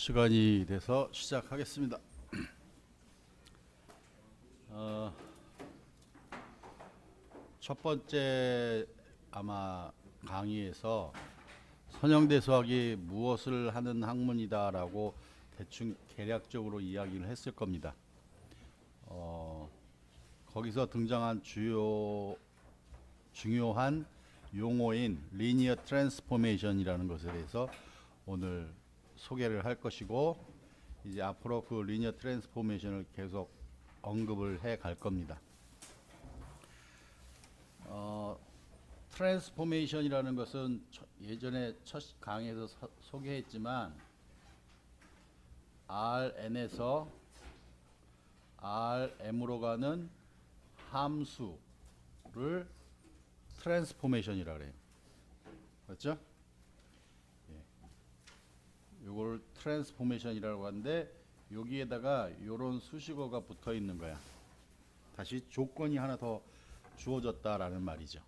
시간이 돼서 시작하겠습니다. 첫 번째 아마 강의에서 선형대 수학이 무엇을 하는 학문이다라고 대충 개략적으로 이야기를 했을 겁니다. 거기서 등장한 중요한 용어인 리니어 트랜스포메이션이라는 것에 대해서 오늘 소개를 할 것이고, 이제 앞으로 그 리니어 트랜스포메이션을 계속 언급을 해 갈 겁니다. 트랜스포메이션이라는 것은 예전에 첫 강의에서 소개했지만 Rn에서 Rm으로 가는 함수를 트랜스포메이션이라고 그래요. 맞죠? 이걸 트랜스포메이션이라고 하는데, 여기에다가 이런 수식어가 붙어 있는 거야. 다시 조건이 하나 더 주어졌다라는 말이죠.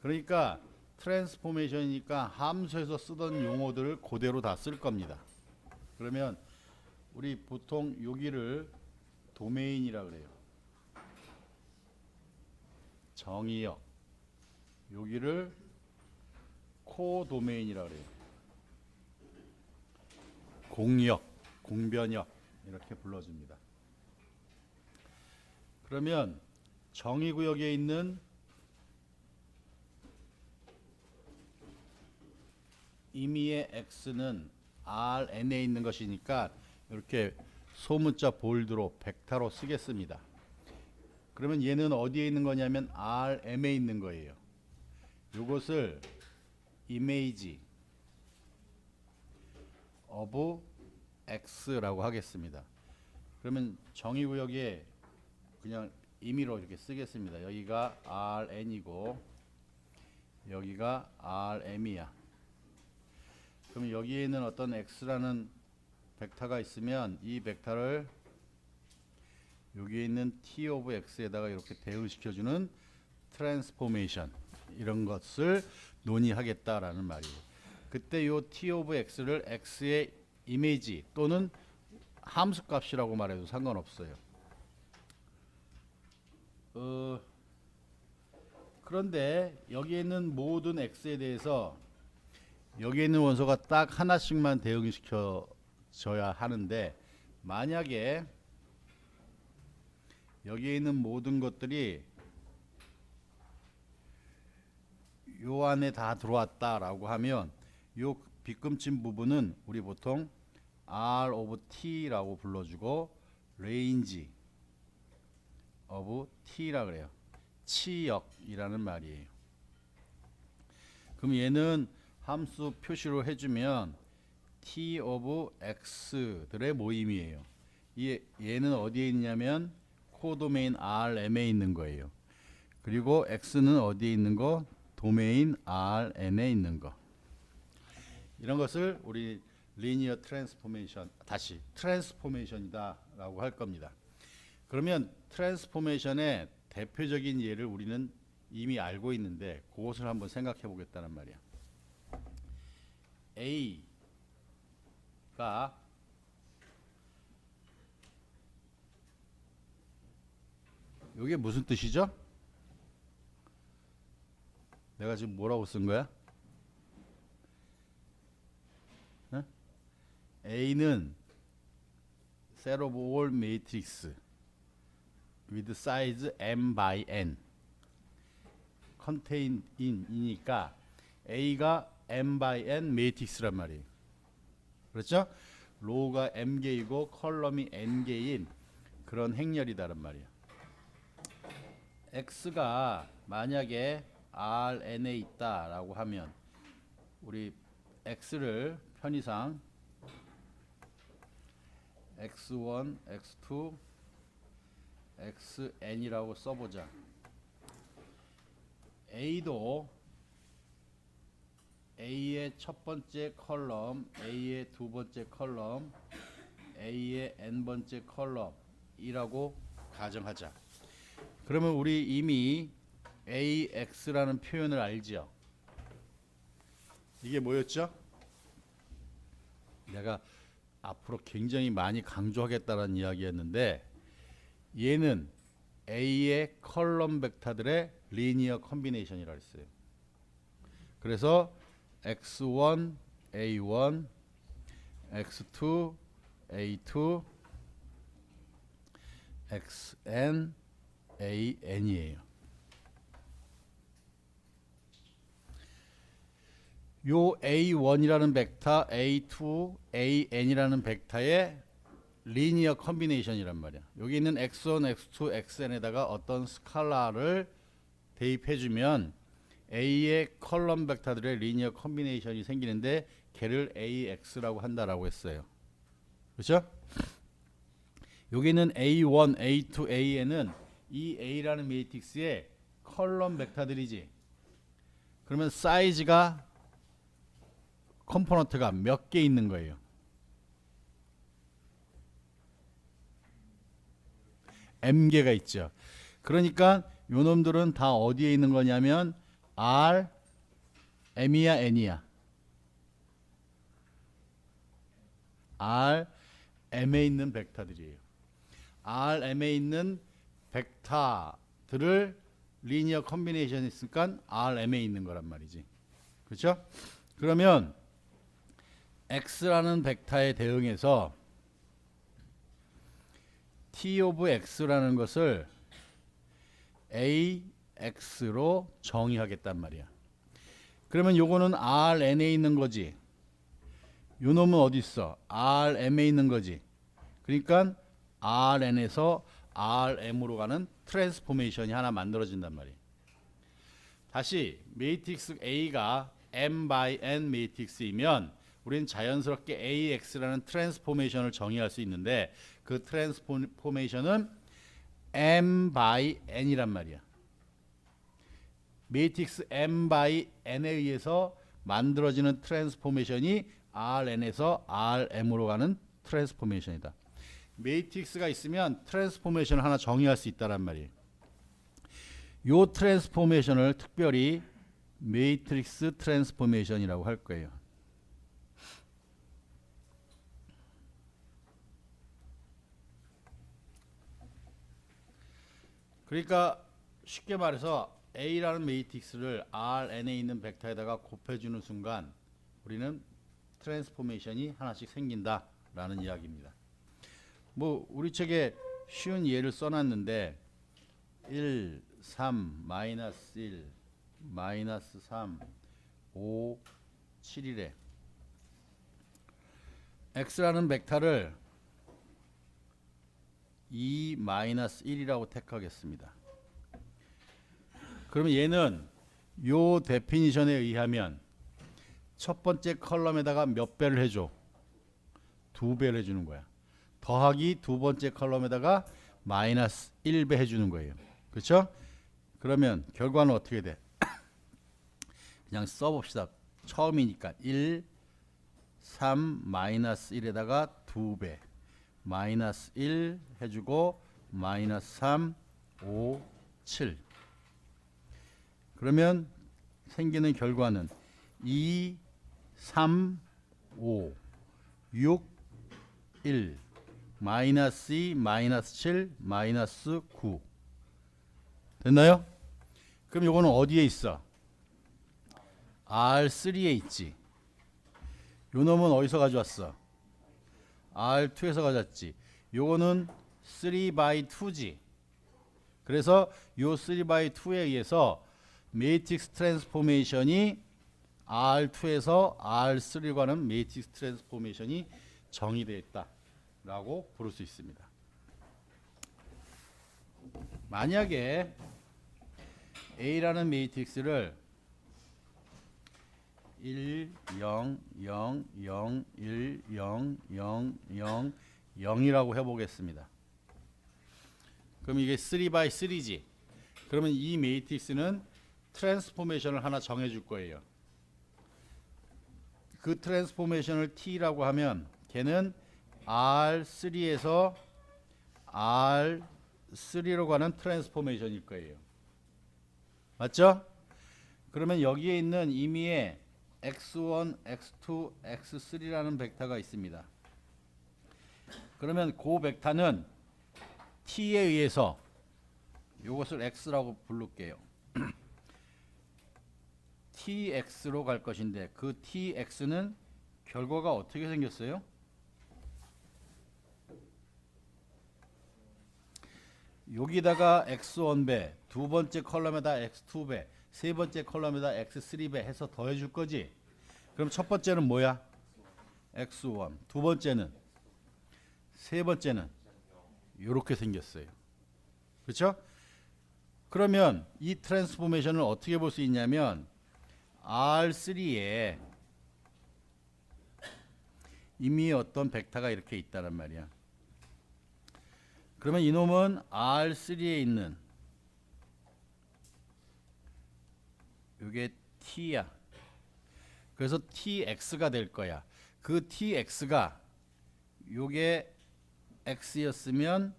그러니까 트랜스포메이션이니까 함수에서 쓰던 용어들을 그대로 다 쓸 겁니다. 그러면 우리 보통 여기를 도메인이라 그래요. 정의역. 여기를 코도메인이라 그래요. 공역, 공변역 이렇게 불러줍니다. 그러면 정의구역에 있는 임의의 x는 Rn에 있는 것이니까 이렇게 소문자 볼드로 벡터로 쓰겠습니다. 그러면 얘는 어디에 있는 거냐면 Rm에 있는 거예요. 이것을 image of x라고 하겠습니다. 그러면 정의구역에 그냥 임의로 이렇게 쓰겠습니다. 여기가 Rn이고 여기가 Rm이야. 그럼 여기에 있는 어떤 x라는 벡터가 있으면 이 벡터를 여기에 있는 t of x에다가 이렇게 대응시켜주는 트랜스포메이션, 이런 것을 논의하겠다라는 말이에요. 그때 요 t of x를 x의 이미지 또는 함수값이라고 말해도 상관없어요. 그런데 여기에 있는 모든 x에 대해서 여기에 있는 원소가 딱 하나씩만 대응시켜 줘야 하는데, 만약에 여기에 있는 모든 것들이 요 안에 다 들어왔다라고 하면 요 빗금친 부분은 우리 보통 R of T라고 불러주고 range of T라 그래요. 치역이라는 말이에요. 그럼 얘는 함수 표시로 해주면 T of X들의 모임이에요. 얘는 어디에 있냐면 코도메인 Rm에 있는 거예요. 그리고 X는 어디에 있는 거? 도메인 Rn에 있는 거. 이런 것을 우리 리니어 트랜스포메이션, 다시 트랜스포메이션이다 라고 할 겁니다. 그러면 트랜스포메이션의 대표적인 예를 우리는 이미 알고 있는데 그것을 한번 생각해 보겠다는 말이야. A가 이게 무슨 뜻이죠? 내가 지금 뭐라고 쓴 거야? A는 set of all matrix with size m by n contain in이니까 A가 m by n 매트릭스란 말이에요. 그렇죠? 로우가 m개이고 컬럼이 n개인 그런 행렬이다란 말이에요. X가 만약에 Rn에 있다라고 하면 우리 X를 편의상 X1, X2, XN이라고 써보자. A도 A의 첫 번째 컬럼, A의 두 번째 컬럼, A의 n번째 컬럼이라고 가정하자. 그러면 우리 이미 AX라는 표현을 알죠? 이게 뭐였죠? 내가 앞으로 굉장히 많이 강조하겠다는 이야기였는데 얘는 A의 컬럼 벡터들의 리니어 컨비네이션이라 했어요. 그래서 x1, a1, x2, a2, xn, an이에요. 요 a1이라는 벡터, a2, an이라는 벡터의 리니어 컨비네이션이란 말이야. 여기 있는 x1, x2, xn에다가 어떤 스칼라를 대입해주면 A의 컬럼 벡터들의 리니어 컨비네이션이 생기는데 걔를 AX라고 한다라고 했어요. 그렇죠? 여기 있는 A1, A2, AN은 이 A라는 매트릭스의 컬럼 벡터들이지. 그러면 사이즈가 컴포넌트가 몇 개 있는 거예요? M개가 있죠. 그러니까 요 놈들은 다 어디에 있는 거냐면 R, M이야, N이야? R, M에 있는 벡터들이에요. R, M에 있는 벡터들을 리니어 컨비네이션이 있으니까 R, M에 있는 거란 말이지. 그렇죠? 그러면 X라는 벡터에 대응해서 T 오브 X라는 것을 AX로 정의하겠단 말이야. 그러면 요거는 RN에 있는 거지. 요 놈은 어디 있어? RM에 있는 거지. 그러니까 RN에서 RM으로 가는 트랜스포메이션이 하나 만들어진단 말이야. 다시 매트릭스 A가 M by N 매트릭스이면 우리는 자연스럽게 AX라는 트랜스포메이션을 정의할 수 있는데 그 트랜스포메이션은 M by N이란 말이야. 매트릭스 M by N에 의해서 만들어지는 트랜스포메이션이 RN에서 RM으로 가는 트랜스포메이션이다. 매트릭스가 있으면 트랜스포메이션을 하나 정의할 수 있다란 말이에요. 요 트랜스포메이션을 특별히 매트릭스 트랜스포메이션이라고 할 거예요. 그러니까 쉽게 말해서 A라는 매트릭스를 RN에 있는 벡터에다가 곱해주는 순간 우리는 트랜스포메이션이 하나씩 생긴다라는 이야기입니다. 뭐 우리 책에 쉬운 예를 써놨는데 1, 3, 마이너스 1, 마이너스 3, 5, 7이래. X라는 벡터를 2, 마이너스 1이라고 택하겠습니다. 그러면 얘는 요 데피니션에 의하면 첫 번째 컬럼에다가 몇 배를 해줘? 2배를 해주는 거야. 더하기 두 번째 컬럼에다가 마이너스 1배 해주는 거예요. 그렇죠? 그러면 결과는 어떻게 돼? 그냥 써봅시다. 처음이니까 1, 3, 마이너스 1에다가 2배 마이너스 1 해주고 마이너스 3, 5, 7 그러면 생기는 결과는 2, 3, 5, 6, 1 마이너스 2, 마이너스 7, 마이너스 9 됐나요? 그럼 요거는 어디에 있어? R3에 있지. 요 놈은 어디서 가져왔어? R2에서 가져왔지. 요거는 3 by 2지. 그래서 요 3 by 2에 의해서 매트릭스 트랜스포메이션이 R2에서 R3로 가는 매트릭스 트랜스포메이션이 정의되어 있다라고 부를 수 있습니다. 만약에 A라는 매트릭스를 1, 0, 0, 0, 1, 0, 0, 0, 0이라고 해보겠습니다. 그럼 이게 3 by 3지. 그러면 이 매트릭스는 트랜스포메이션을 하나 정해줄 거예요. 그 트랜스포메이션을 T라고 하면 걔는 R3에서 R3로 가는 트랜스포메이션일 거예요. 맞죠? 그러면 여기에 있는 임의의 x1, x2, x3라는 벡터가 있습니다. 그러면 그 벡터는 t에 의해서 이것을 x라고 부를게요. tx로 갈 것인데 그 tx는 결과가 어떻게 생겼어요? 여기다가 x1배, 두 번째 컬럼에다 x2배, 세 번째 컬럼에다 x3배 해서 더해 줄 거지? 그럼 첫 번째는 뭐야? x1. 두 번째는, 세 번째는 이렇게 생겼어요. 그렇죠? 그러면 이 트랜스포메이션을 어떻게 볼 수 있냐면 R3에 이미 어떤 벡터가 이렇게 있다는 말이야. 그러면 이놈은 R3에 있는 이게 t야. 그래서 tx가 될 거야. 그 tx가 요게 x였으면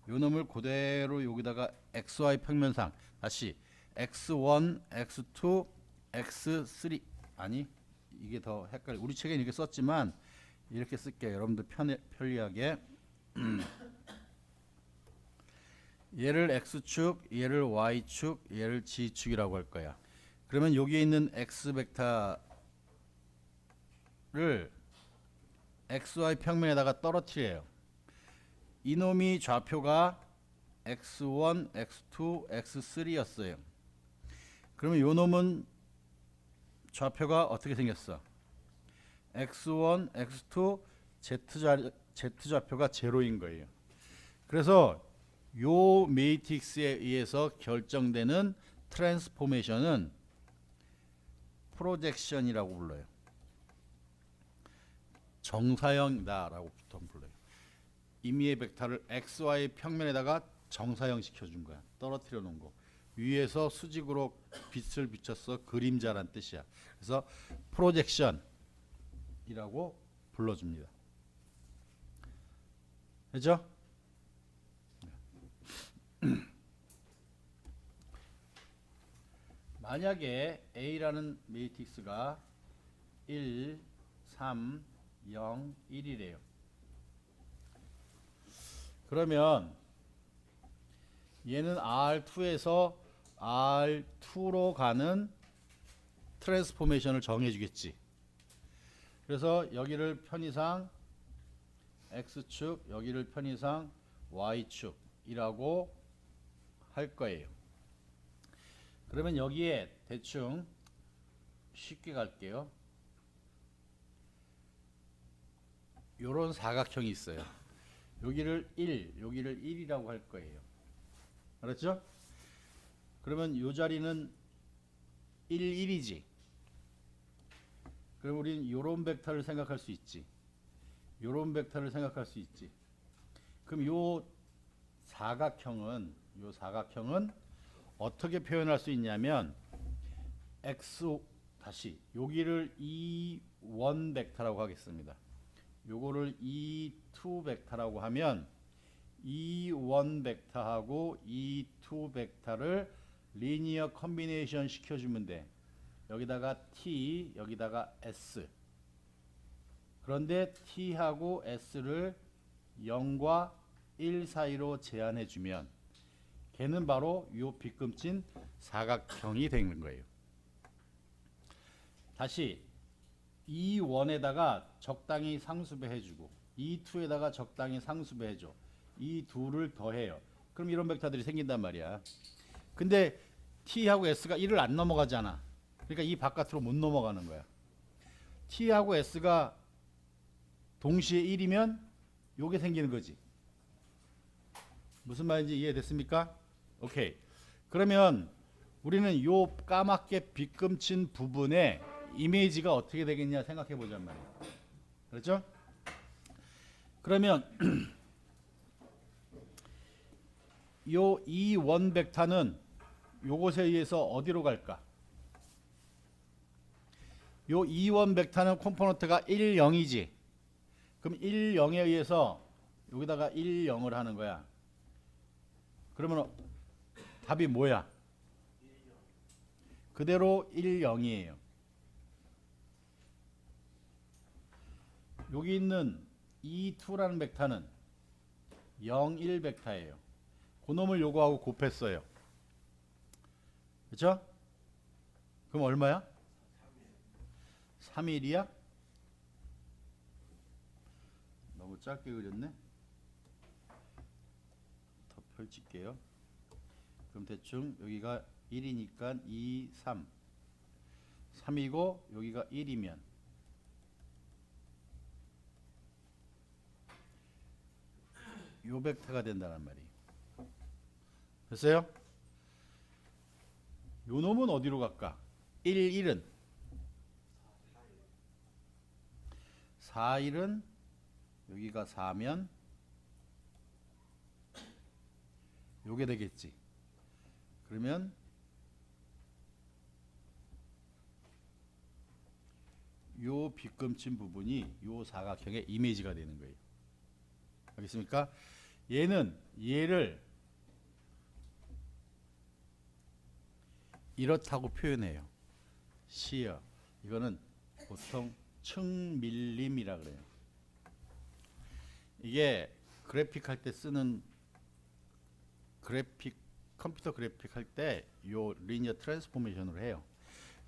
요 놈을 그대로 여기다가 xy 평면상 다시 x1, x2, x3 아니 이게 더 헷갈려. 우리 책에는 이렇게 썼지만 이렇게 쓸게요. 여러분들 편리하게. 얘를 x축, 얘를 y축, 얘를 g축이라고 할 거야. 그러면 여기에 있는 x 벡터를 xy 평면에다가 떨어뜨려요. 이놈이 좌표가 x1, x2, x3였어요. 그러면 요 놈은 좌표가 어떻게 생겼어? x1, x2, z 좌표가 제로인 거예요. 그래서 요 매트릭스에 의해서 결정되는 트랜스포메이션은 프로젝션이라고 불러요. 정사형이다라고 보통 불러요. 임의의 벡터를 xy 평면에다가 정사형 시켜준 거야. 떨어뜨려 놓은 거. 위에서 수직으로 빛을 비춰서 그림자란 뜻이야. 그래서 프로젝션이라고 불러줍니다. 그죠? 만약에 A라는 매트릭스가 1, 3, 0, 1이래요. 그러면 얘는 R2에서 R2로 가는 트랜스포메이션을 정해 주겠지. 그래서 여기를 편의상 X축, 여기를 편의상 Y축이라고 할 거예요. 그러면 여기에 대충 쉽게 갈게요. 요런 사각형이 있어요. 여기를 1, 여기를 1이라고 할 거예요. 알았죠? 그러면 요 자리는 1, 1이지. 그럼 우리는 요런 벡터를 생각할 수 있지. 요런 벡터를 생각할 수 있지. 그럼 요 사각형은 어떻게 표현할 수 있냐면 x 다시 여기를 E1 벡터라고 하겠습니다. 요거를 E2 벡터라고 하면 E1 벡터하고 E2 벡터를 리니어 컨비네이션 시켜주면 돼. 여기다가 T, 여기다가 S. 그런데 T하고 S를 0과 1 사이로 제한해주면 걔는 바로 요 빗금친 사각형이 되는 거예요. 다시 E1에다가 적당히 상수배해주고 E2에다가 적당히 상수배해줘. 이 둘을 더해요. 그럼 이런 벡터들이 생긴단 말이야. 근데 T하고 S가 1을 안 넘어가잖아. 그러니까 이 바깥으로 못 넘어가는 거야. T하고 S가 동시에 1이면 요게 생기는 거지. 무슨 말인지 이해됐습니까? 오케이. 그러면 우리는 요 까맣게 빗금친 부분에 이미지가 어떻게 되겠냐 생각해 보잔 말이야. 그렇죠? 그러면 요 E1 벡터는 요것에 의해서 어디로 갈까? 요 E1 벡터는 컴포넌트가 1, 0이지. 그럼 1, 0에 의해서 여기다가 1, 0을 하는 거야. 그러면 답이 뭐야? 그대로 1, 0이에요. 여기 있는 E2라는 벡터는 0, 1 벡터예요. 그놈을 요거하고 곱했어요. 그렇죠? 그럼 얼마야? 3일이야? 너무 짧게 그렸네. 더 펼칠게요. 그럼 대충 여기가 1이니까 2, 3. 3이고 여기가 1이면 요 벡터가 된다는 말이에요. 됐어요? 요 놈은 어디로 갈까? 1, 1은 4, 1은 여기가 4면 요게 되겠지. 그러면 요 빗금친 부분이 요 사각형의 이미지가 되는 거예요. 알겠습니까? 얘는 얘를 이렇다고 표현해요. 시어. 이거는 보통 층밀림이라 그래요. 이게 그래픽 할 때 쓰는 컴퓨터 그래픽 할 때 요 리니어 트랜스포메이션으로 해요.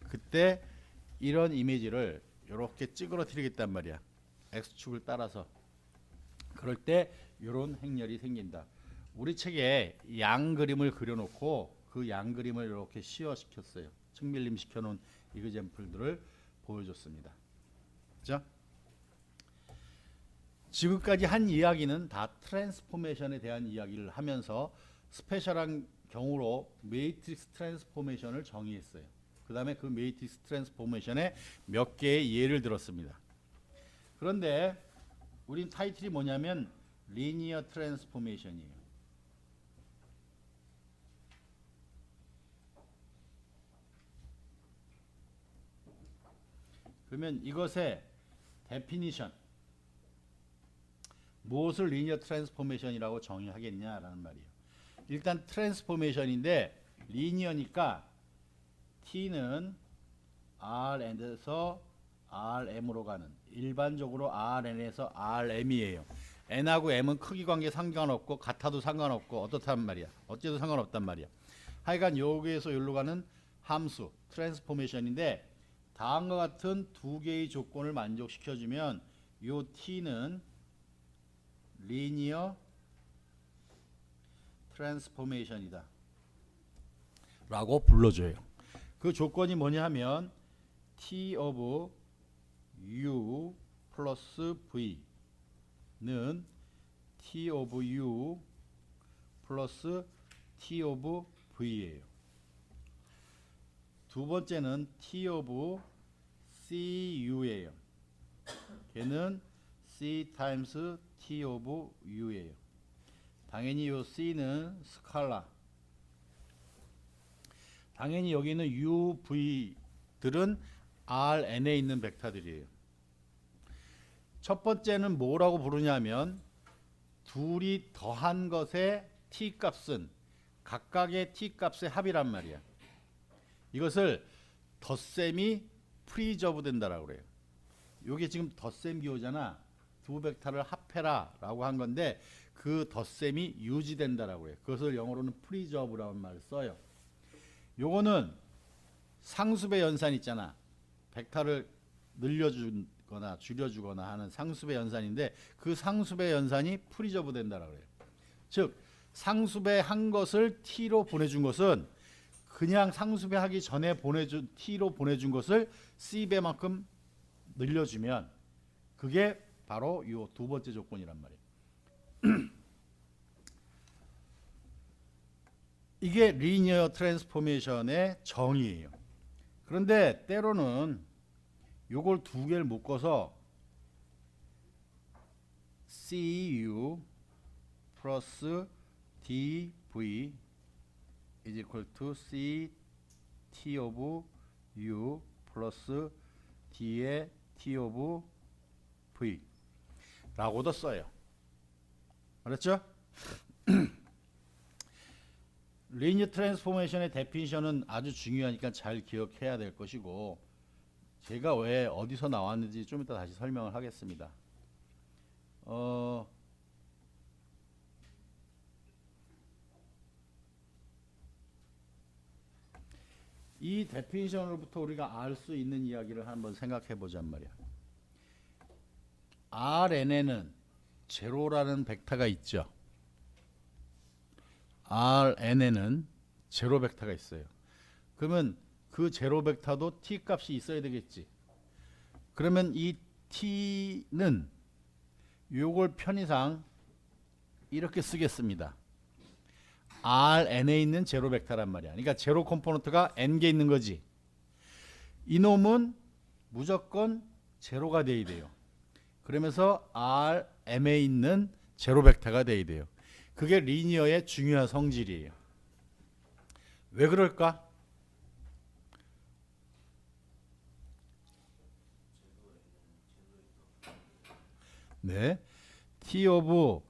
그때 이런 이미지를 이렇게 찌그러뜨리겠단 말이야. X축을 따라서. 그럴 때 이런 행렬이 생긴다. 우리 책에 양 그림을 그려놓고 그 양 그림을 이렇게 시어시켰어요. 측밀림 시켜놓은 이그젬플들을 보여줬습니다. 그죠? 지금까지 한 이야기는 다 트랜스포메이션에 대한 이야기를 하면서 스페셜한 경우로 매트릭스 트랜스포메이션을 정의했어요. 그 다음에 그 매트릭스 트랜스포메이션에 몇 개의 예를 들었습니다. 그런데 우린 타이틀이 뭐냐면 리니어 트랜스포메이션이에요. 그러면 이것의 데피니션, 무엇을 리니어 트랜스포메이션이라고 정의하겠냐라는 말이에요. 일단 트랜스포메이션인데 리니어니까 T는 Rn에서 Rm으로 가는, 일반적으로 Rn에서 Rm이에요. N하고 M은 크기 관계 상관없고 같아도 상관없고 어떻단 말이야. 어째도 상관없단 말이야. 하여간 여기에서 여기로 가는 함수 트랜스포메이션인데 다음과 같은 두 개의 조건을 만족시켜주면 요 T는 리니어 트랜스포메이션이다 라고 불러줘요. 그 조건이 뭐냐 하면 T of U 플러스 V는 T of U 플러스 T of V예요. 두 번째는 T of CU예요. 걔는 C 타임스 T of U예요. 당연히 요 C는 스칼라. 당연히 여기 있는 U, V들은 Rn에 있는 벡터들이에요. 첫 번째는 뭐라고 부르냐면 둘이 더한 것의 t 값은 각각의 t 값의 합이란 말이야. 이것을 덧셈이 프리저브 된다라고 그래요. 이게 지금 덧셈 기호잖아. 두 벡터를 합해라 라고 한 건데 그 덧셈이 유지된다라고 그래요. 그것을 영어로는 프리저브라는 말을 써요. 요거는 상수배 연산 있잖아. 벡터를 늘려주거나 줄여주거나 하는 상수배 연산인데 그 상수배 연산이 프리저브 된다라고 그래요. 즉 상수배 한 것을 t로 보내준 것은 그냥 상수배하기 전에 보내준 t로 보내준 것을 c배만큼 늘려주면 그게 바로 이 두 번째 조건이란 말이에요. 이게 리니어 트랜스포메이션의 정의예요. 그런데 때로는 요걸 두 개를 묶어서 CU 플러스 DV is equal to CT of U 플러스 D의 T of V 라고도 써요. 알았죠? 리니어 트랜스포메이션의 데피니션은 아주 중요하니까 잘 기억해야 될 것이고 제가 왜 어디서 나왔는지 좀 이따 다시 설명을 하겠습니다. 어, 이 데피니션으로부터 우리가 알 수 있는 이야기를 한번 생각해 보잔 말이야. Rn에는 제로라는 벡터가 있죠. Rn에는 제로 벡터가 있어요. 그러면 그 제로 벡터도 t 값이 있어야 되겠지. 그러면 이 t는 요걸 편의상 이렇게 쓰겠습니다. Rn에 있는 제로 벡터란 말이야. 그러니까 제로 컴포넌트가 n개 있는 거지. 이놈은 무조건 제로가 돼야 돼요. 그러면서 Rm에 있는 제로 벡터가 돼야 돼요. 그게 리니어의 중요한 성질이에요. 왜 그럴까? 네, t 오브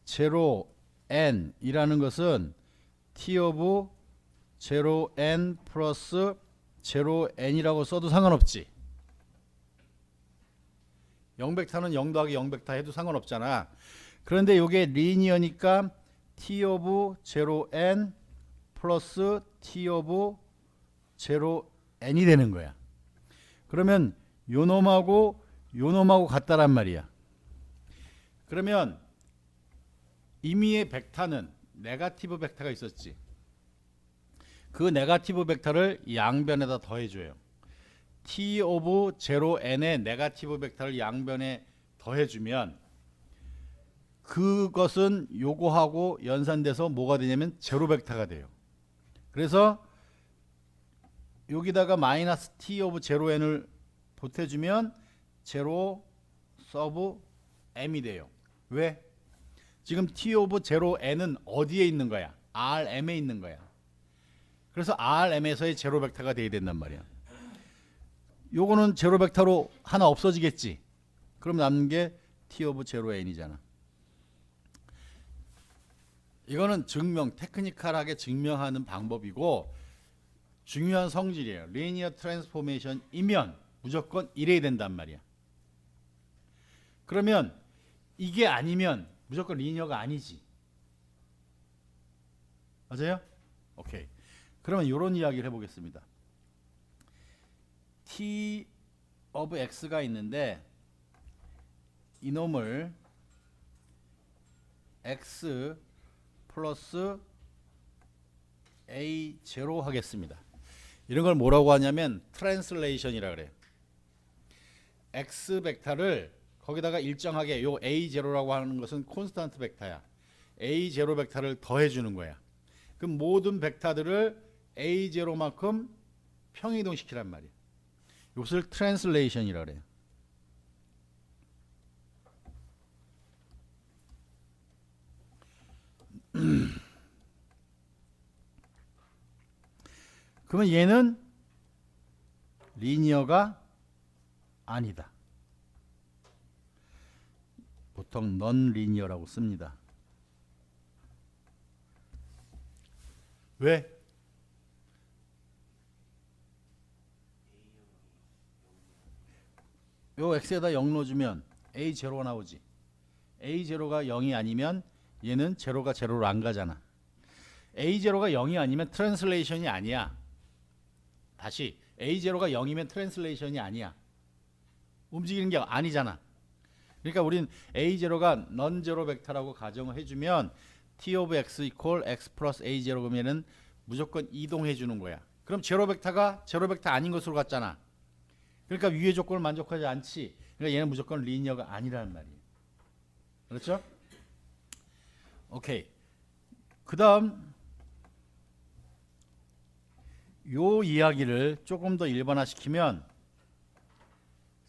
제로 n 이라는 것은 t 오브 제로 n 플러스 제로 n이라고 써도 상관없지. 0벡터는 0 더하기 0벡터 해도 상관없잖아. 그런데 이게 리니어니까 t 오브 제로 n 플러스 t 오브 제로 n이 되는 거야. 그러면 요놈하고 요놈하고 같다란 말이야. 그러면 임의의 벡터는 네거티브 벡터가 있었지. 그 네거티브 벡터를 양변에다 더해줘요. t 오브 제로 n의 네거티브 벡터를 양변에 더해주면 그것은 요거하고 연산돼서 뭐가 되냐면 제로 벡터가 돼요. 그래서 여기다가 마이너스 t 오브 제로 n을 보태주면 제로 서브 m이 돼요. 왜? 지금 t 오브 제로 n은 어디에 있는 거야? Rm에 있는 거야. 그래서 Rm에서의 제로 벡터가 돼야 된단 말이야. 요거는 제로 벡터로 하나 없어지겠지. 그럼 남는 게 t 오브 제로 n이잖아. 이거는 증명, 테크니컬하게 증명하는 방법이고 중요한 성질이에요. 리니어 트랜스포메이션이면 무조건 이래야 된단 말이야. 그러면 이게 아니면 무조건 리니어가 아니지. 맞아요? 오케이. 그러면 이런 이야기를 해보겠습니다. t of x가 있는데 이놈을 x 플러스 a0 하겠습니다. 이런 걸 뭐라고 하냐면 트랜슬레이션이라 그래요. x 벡터를 거기다가 일정하게 요 a0라고 하는 것은 콘스탄트 벡터야. a0 벡터를 더해주는 거야. 그럼 모든 벡터들을 a0만큼 평이동시키란 말이야. 이것을 트랜슬레이션이라 그래요. 그러면 얘는 리니어가 아니다. 보통 넌 리니어라고 씁니다. 왜? 요 x에다 0 넣어주면 a0가 나오지. a0가 0이 아니면 얘는 제로가 제로로 안 가잖아. a0가 0이 아니면 트랜슬레이션이 아니야. 다시 a0가 0이면 트랜슬레이션이 아니야. 움직이는 게 아니잖아. 그러니까 우린 a0가 넌제로 벡터라고 가정을 해주면 t of x equal x 플러스 a0 그러면은 무조건 이동해 주는 거야. 그럼 제로 벡터가 제로 벡터 아닌 것으로 갔잖아. 그러니까 위의 조건을 만족하지 않지. 그러니까 얘는 무조건 리니어가 아니라는 말이에요. 그렇죠? 오케이. 그 다음 요 이야기를 조금 더 일반화시키면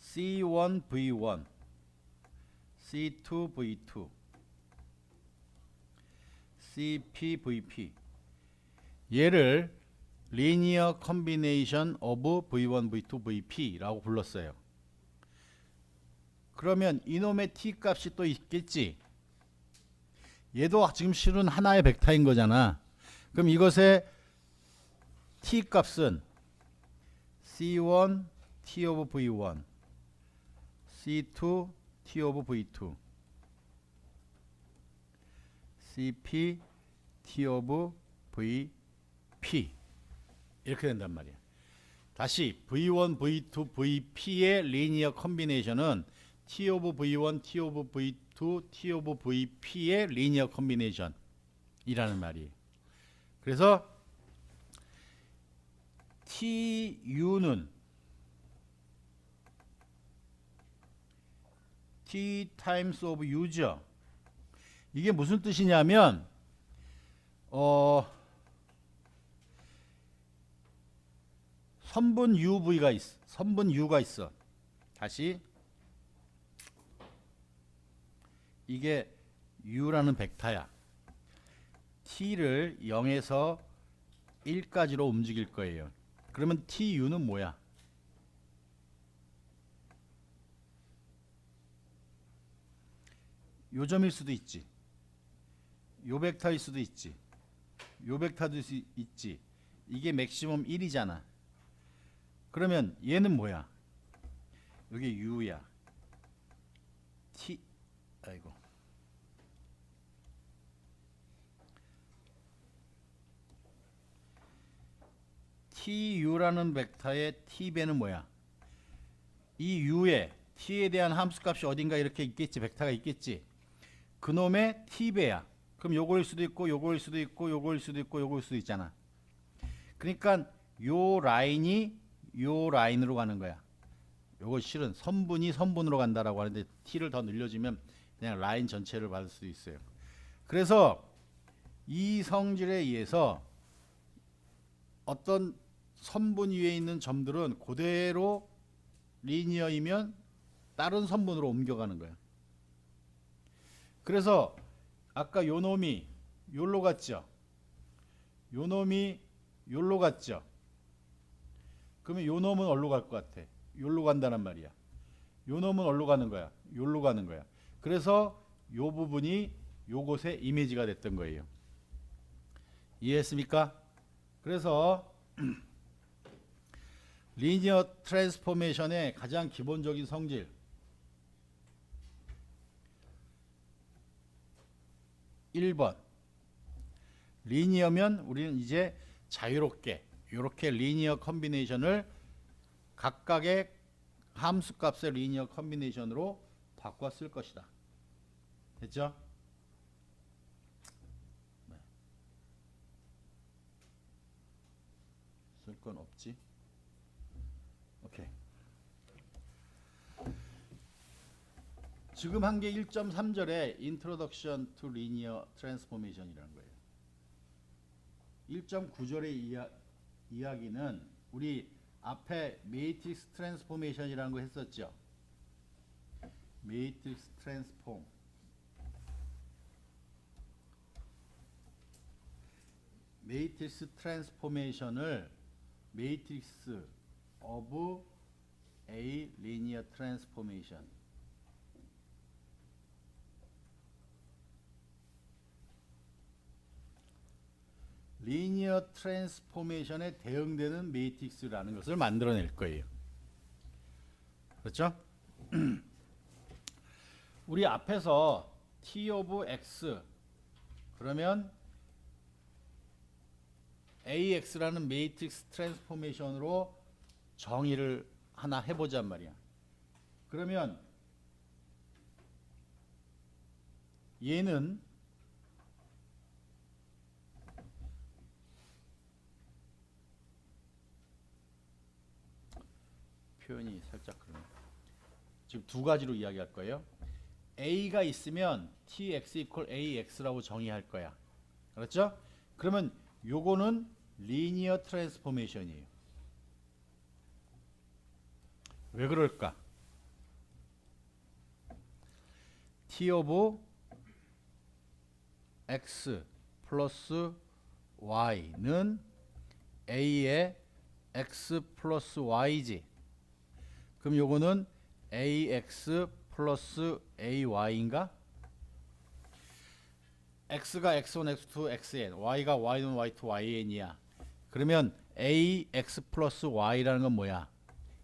C1V1, C2V2, CPVP 얘를 리니어 컨비네이션 오브 V1, V2, VP라고 불렀어요. 그러면 이놈의 t 값이 또 있겠지. 얘도 지금 실은 하나의 벡터인 거잖아. 그럼 이것의 t 값은 C1 t 오브 V1, C2 t 오브 V2 CP T 오브 VP 이렇게 된단 말이야. 다시 V1, V2, VP의 리니어 컨비네이션은 T 오브 V1, T 오브 V2, T 오브 VP의 리니어 컨비네이션이라는 말이에요. 그래서 TU는 T times of U죠. 이게 무슨 뜻이냐면 선분 UV가 있어. 선분 U가 있어. 다시 이게 U라는 벡터야. T를 0에서 1까지로 움직일 거예요. 그러면 TU는 뭐야? 요 점일 수도 있지. 요 벡터일 수도 있지. 요 벡터도 있지. 이게 맥시멈 1이잖아. 그러면 얘는 뭐야? 여기 U야. T 아이고. TU라는 벡터의 T배는 뭐야? 이 U에 T에 대한 함수값이 어딘가 이렇게 있겠지. 벡터가 있겠지. 그놈의 T배야. 그럼 요거일 수도 있고 요거일 수도 있고 요거일 수도 있고 요거일 수도 있잖아. 그러니까 요 라인이 요 라인으로 가는 거야. 요거 실은 선분이 선분으로 간다라고 하는데 T를 더 늘려주면 그냥 라인 전체를 받을 수도 있어요. 그래서 이 성질에 의해서 어떤 선분 위에 있는 점들은 그대로 리니어이면 다른 선분으로 옮겨가는 거야. 그래서 아까 요 놈이 요로 갔죠. 요 놈이 요로 갔죠. 그러면 요 놈은 어디로 갈 것 같아? 요로 간다는 말이야. 요 놈은 어디로 가는 거야? 요로 가는 거야. 그래서 요 부분이 요곳에 이미지가 됐던 거예요. 이해했습니까? 그래서 리니어 트랜스포메이션의 가장 기본적인 성질 1번 리니어면 우리는 이제 자유롭게 이렇게 리니어 컨비네이션을 각각의 함수값의 리니어 컨비네이션으로 바꿔 쓸 것이다. 됐죠? 네. 쓸 건 없지. 오케이. 지금 한 게 1.3절에 Introduction to Linear Transformation이라는 거예요. 1.9절의 이야기는 우리 앞에 매트릭스 트랜스포메이션이라는 거 했었죠. 매트릭스 트랜스폼. 매트릭스 트랜스포메이션을 매트릭스 of a linear transformation 리니어 트랜스포메이션에 대응되는 매트릭스라는 것을 만들어낼 거예요. 그렇죠? 우리 앞에서 T of X 그러면 AX라는 매트릭스 트랜스포메이션으로 정의를 하나 해보잔 말이야. 그러면 얘는 표현이 살짝 그러네. 지금 두 가지로 이야기할 거예요. A가 있으면 TX equal AX라고 정의할 거야. 그렇죠? 그러면 요거는 리니어 트랜스포메이션이에요. 왜 그럴까? T of X 플러스 Y는 A의 X 플러스 Y지. 그럼 요거는 AX 플러스 AY인가? X가 X1, X2, XN, Y가 Y1, Y2, YN이야. 그러면 AX 플러스 Y라는 건 뭐야?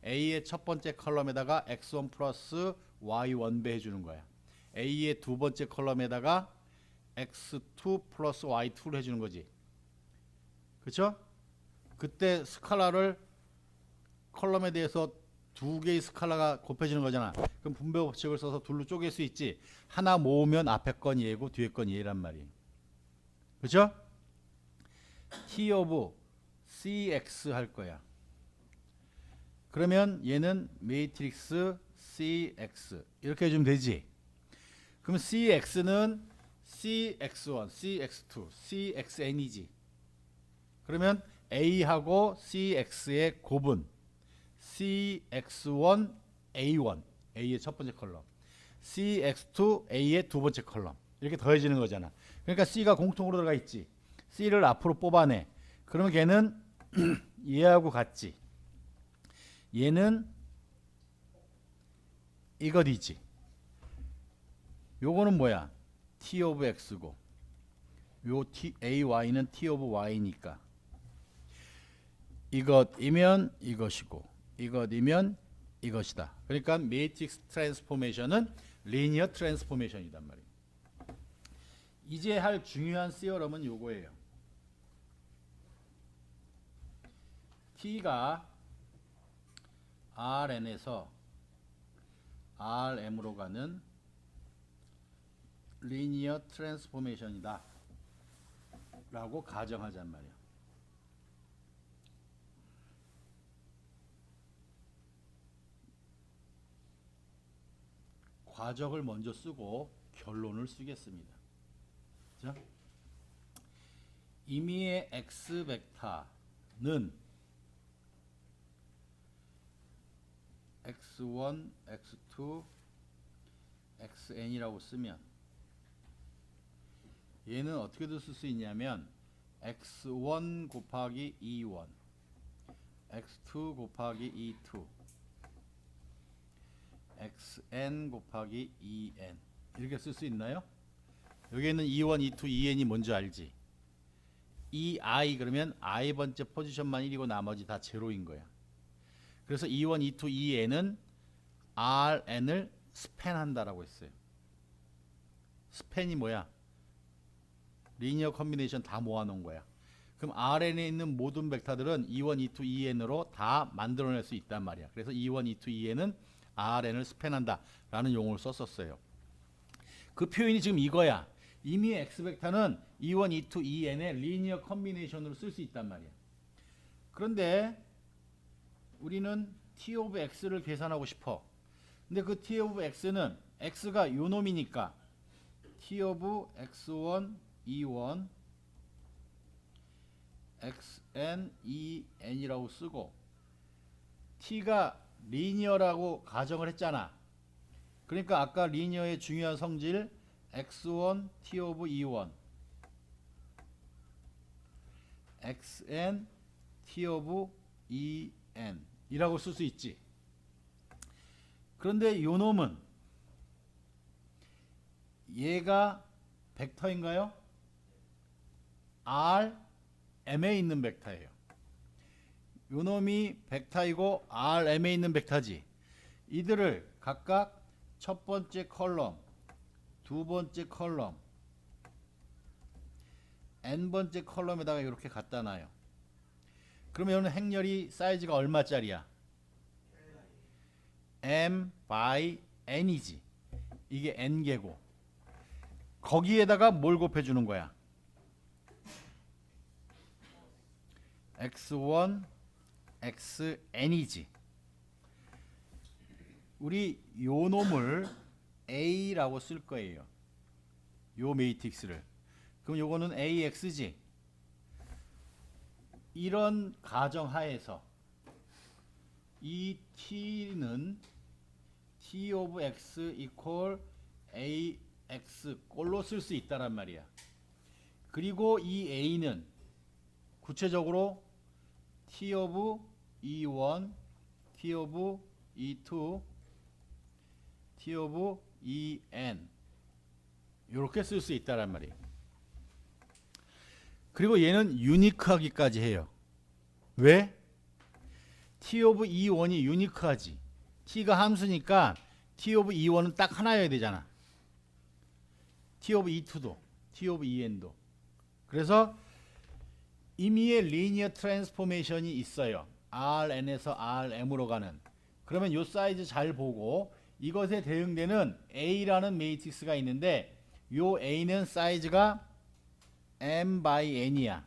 A의 첫 번째 컬럼에다가 X1 플러스 Y1배 해주는 거야. A의 두 번째 컬럼에다가 x2 플러스 y2를 해주는 거지. 그쵸? 그때 스칼라를 컬럼에 대해서 두 개의 스칼라가 곱해지는 거잖아. 그럼 분배 법칙을 써서 둘로 쪼갤 수 있지. 하나 모으면 앞에 건 얘고 뒤에 건 얘란 말이에요. 그죠? T 오브 CX 할 거야. 그러면 얘는 매트릭스 CX 이렇게 해주면 되지. 그럼 CX는 CX1, CX2, CXN이지. 그러면 A하고 CX의 곱은 CX1, A1, A의 첫 번째 컬럼, CX2, A의 두 번째 컬럼 이렇게 더해지는 거잖아. 그러니까 C가 공통으로 들어가 있지. C를 앞으로 뽑아내. 그러면 걔는 얘하고 같지. 얘는 이것이지. 요거는 뭐야? T 오브 X고 요 T, AY는 T 오브 Y니까 이것이면 이것이고 이것이면 이것이다. 그러니까 매트릭스 트랜스포메이션은 리니어 트랜스포메이션이단 말이에요. 이제 할 중요한 시어럼은 요거예요. T가 Rn에서 Rm으로 가는 리니어 트랜스포메이션이다 라고 가정하잔 말이야. 과적을 먼저 쓰고 결론을 쓰겠습니다. 자, 임의의 x 벡터는 x1, x2, xn이라고 쓰면 얘는 어떻게도 쓸 수 있냐면 x1 곱하기 e1, x2 곱하기 e2, xn 곱하기 en 이렇게 쓸 수 있나요? 여기에는 e1, e2, en이 뭔지 알지? ei 그러면 i 번째 포지션만 1이고 나머지 다 제로인 거야. 그래서 e1, e2, en은 rn을 스팬한다라고 했어요. 스팬이 뭐야? 리니어 컨비네이션 다 모아놓은 거야. 그럼 Rn에 있는 모든 벡터들은 E1, E2, En으로 다 만들어낼 수 있단 말이야. 그래서 E1, E2, En은 Rn을 스팬한다 라는 용어를 썼었어요. 그 표현이 지금 이거야. 이미 X벡터는 E1, E2, En의 리니어 컨비네이션으로 쓸 수 있단 말이야. 그런데 우리는 T 오브 X를 계산하고 싶어. 근데 그 T 오브 X는 X가 요 놈이니까 T 오브 X1, E1, XN, EN이라고 쓰고 T가 리니어라고 가정을 했잖아. 그러니까 아까 리니어의 중요한 성질 X1, T 오브 E1, XN, T 오브 EN 이라고 쓸 수 있지. 그런데 요 놈은 얘가 벡터인가요? Rm에 있는 벡터예요. 요 놈이 벡터이고 Rm에 있는 벡터지. 이들을 각각 첫 번째 컬럼, 두 번째 컬럼, n 번째 컬럼에다가 이렇게 갖다 놔요. 그러면 이는 행렬이 사이즈가 얼마짜리야? m by n이지. 이게 n개고 거기에다가 뭘 곱해주는 거야? x1, xn이지. 우리 요 놈을 A라고 쓸 거예요. 요 매트릭스를. 그럼 요거는 AX지. 이런 가정하에서 이 T는 T 오브 X 이퀄 AX 꼴로 쓸 수 있다란 말이야. 그리고 이 A는 구체적으로 T 오브 E1, T 오브 E2, T 오브 EN 이렇게 쓸 수 있다란 말이에요. 그리고 얘는 유니크하기까지 해요. 왜? T 오브 E1이 유니크하지. T가 함수니까 T 오브 E1은 딱 하나여야 되잖아. T 오브 E2도 T 오브 EN도. 그래서 임의의 리니어 트랜스포메이션이 있어요. Rn에서 Rm으로 가는. 그러면 요 사이즈 잘 보고 이것에 대응되는 A라는 매트릭스가 있는데 요 A는 사이즈가 M by N이야.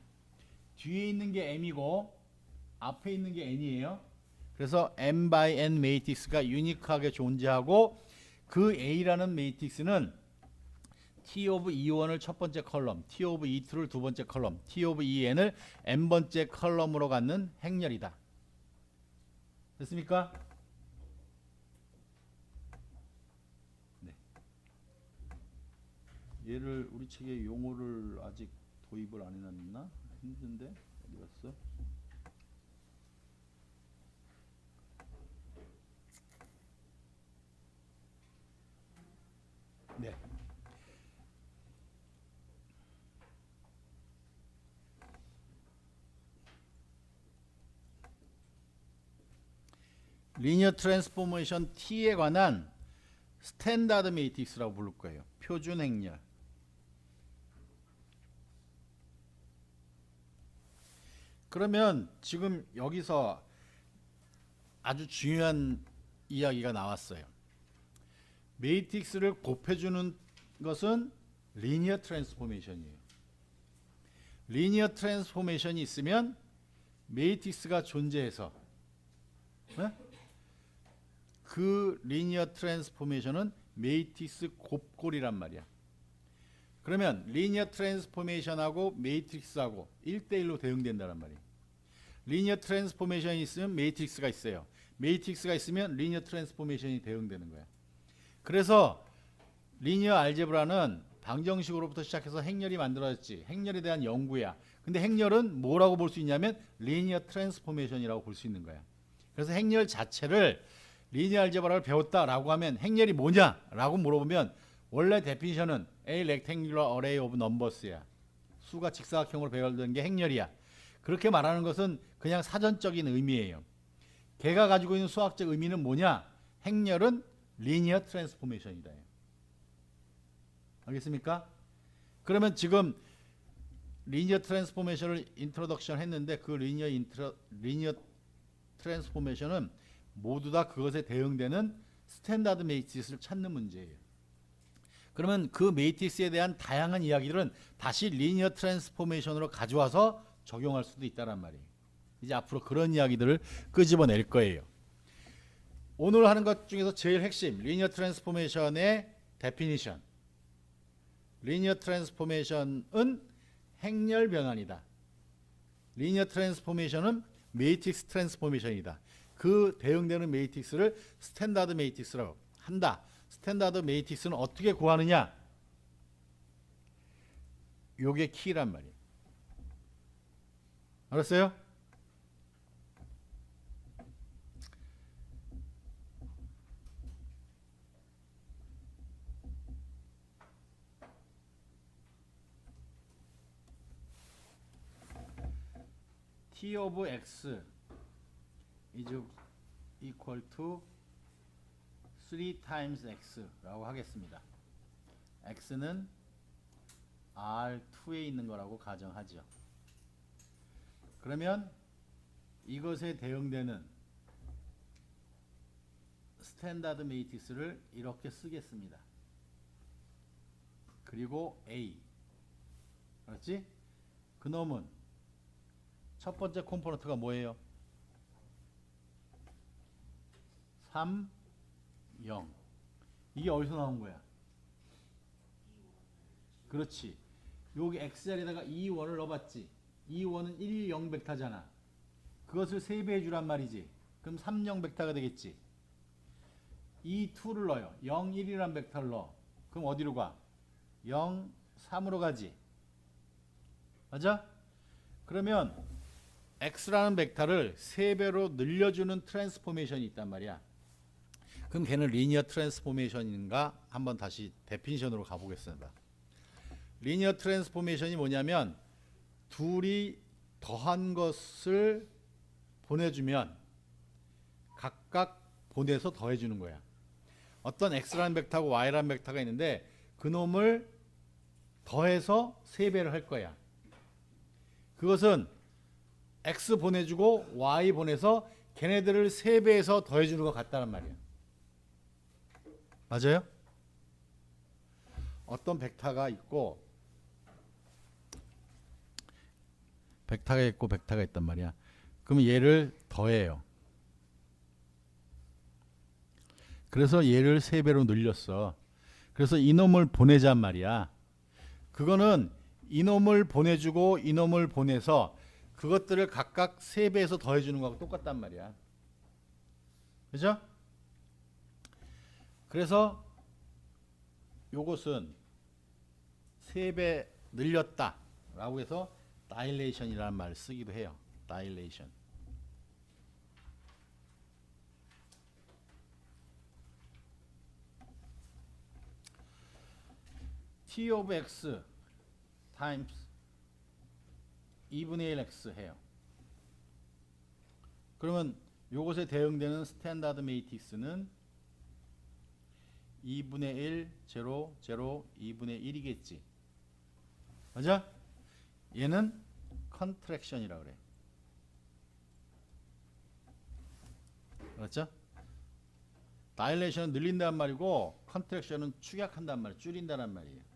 뒤에 있는 게 M이고 앞에 있는 게 N이에요. 그래서 M by N 매트릭스가 유니크하게 존재하고 그 A라는 매트릭스는 T 오브 E1을 첫 번째 컬럼, T 오브 E2를 두 번째 컬럼, T 오브 EN을 N번째 컬럼으로 갖는 행렬이다. 됐습니까? 네. 얘를 우리 책에 용어를 아직 도입을 안 해놨나? 힘든데 어디 갔어? 네. 리니어 트랜스포메이션 T에 관한 스탠다드 매트릭스라고 부를 거예요. 표준 행렬. 그러면 지금 여기서 아주 중요한 이야기가 나왔어요. 매트릭스를 곱해주는 것은 리니어 트랜스포메이션이에요. 리니어 트랜스포메이션이 있으면 매트릭스가 존재해서 네? 그 리니어 트랜스포메이션은 매트릭스 곱골이란 말이야. 그러면 리니어 트랜스포메이션하고 매트릭스하고 1대1로 대응된다는 말이에요. 리니어 트랜스포메이션이 있으면 매트릭스가 있어요. 매트릭스가 있으면 리니어 트랜스포메이션이 대응되는 거야. 그래서 리니어 알제브라는 방정식으로부터 시작해서 행렬이 만들어졌지. 행렬에 대한 연구야. 근데 행렬은 뭐라고 볼 수 있냐면 리니어 트랜스포메이션이라고 볼 수 있는 거야. 그래서 행렬 자체를 리니어 알제브라를 배웠다라고 하면 행렬이 뭐냐라고 물어보면 원래 데피니션은 A rectangular array of numbers야. 수가 직사각형으로 배열된 게 행렬이야. 그렇게 말하는 것은 그냥 사전적인 의미예요. 걔가 가지고 있는 수학적 의미는 뭐냐? 행렬은 리니어 트랜스포메이션이다. 알겠습니까? 그러면 지금 리니어 트랜스포메이션을 인트로덕션 했는데 그 리니어 트랜스포메이션은 모두 다 그것에 대응되는 스탠다드 매트릭스를 찾는 문제예요. 그러면 그 매트릭스에 대한 다양한 이야기들은 다시 리니어 트랜스포메이션으로 가져와서 적용할 수도 있다란 말이에요. 이제 앞으로 그런 이야기들을 끄집어낼 거예요. 오늘 하는 것 중에서 제일 핵심 리니어 트랜스포메이션의 데피니션. 리니어 트랜스포메이션은 행렬 변환이다. 리니어 트랜스포메이션은 매트릭스 트랜스포메이션이다. 그 대응되는 매트릭스를 스탠다드 매트릭스라고 한다. 스탠다드 매트릭스는 어떻게 구하느냐? 요게 키란 말이에요. 알았어요? T of X is equal to 3 times X라고 하겠습니다. X는 R2에 있는 거라고 가정하죠. 그러면 이것에 대응되는 스탠다드 매트릭스를 이렇게 쓰겠습니다. 그리고 A. 그렇지? 그놈은 첫 번째 콤포넌트가 뭐예요? 3, 0. 이게 어디서 나온 거야? 그렇지. 여기 X자리에다가 2원을 넣어봤지. 2원은 1, 0 벡터잖아. 그것을 3배 해주란 말이지. 그럼 3, 0 벡터가 되겠지. 2, 2를 넣어요. 0, 1이란 벡터를 넣어. 그럼 어디로 가? 0, 3으로 가지. 맞아? 그러면 X라는 벡터를 3배로 늘려주는 트랜스포메이션이 있단 말이야. 그럼 걔는 리니어 트랜스포메이션인가? 한번 다시 데피니션으로 가보겠습니다. 리니어 트랜스포메이션이 뭐냐면 둘이 더한 것을 보내주면 각각 보내서 더해주는 거야. 어떤 X라는 벡터하고 Y라는 벡터가 있는데 그놈을 더해서 3배를 할 거야. 그것은 x 보내주고 y 보내서 걔네들을 3배에서 더해주는 것 같다는 말이야. 맞아요? 어떤 벡터가 있고 벡터가 있단 말이야. 그럼 얘를 더해요. 그래서 얘를 3배로 늘렸어. 그래서 이놈을 보내잔 말이야. 그거는 이놈을 보내주고 이놈을 보내서 그것들을 각각 3배에서 더해주는 거하고 똑같단 말이야. 그죠? 그래서 요것은 3배 늘렸다 라고 해서 dilation이라는 말을 쓰기도 해요. dilation. t of x times 2분의 1 x 해요. 그러면 요것에 대응되는 스탠다드 매트릭스는 2분의 1, 0, 0, 2분의 1이겠지. 맞아? 얘는 컨트랙션이라고 그래. 그렇죠? 다일레이션은 늘린다는 말이고 컨트랙션은 축약한다는 말, 줄인다는 말이에요.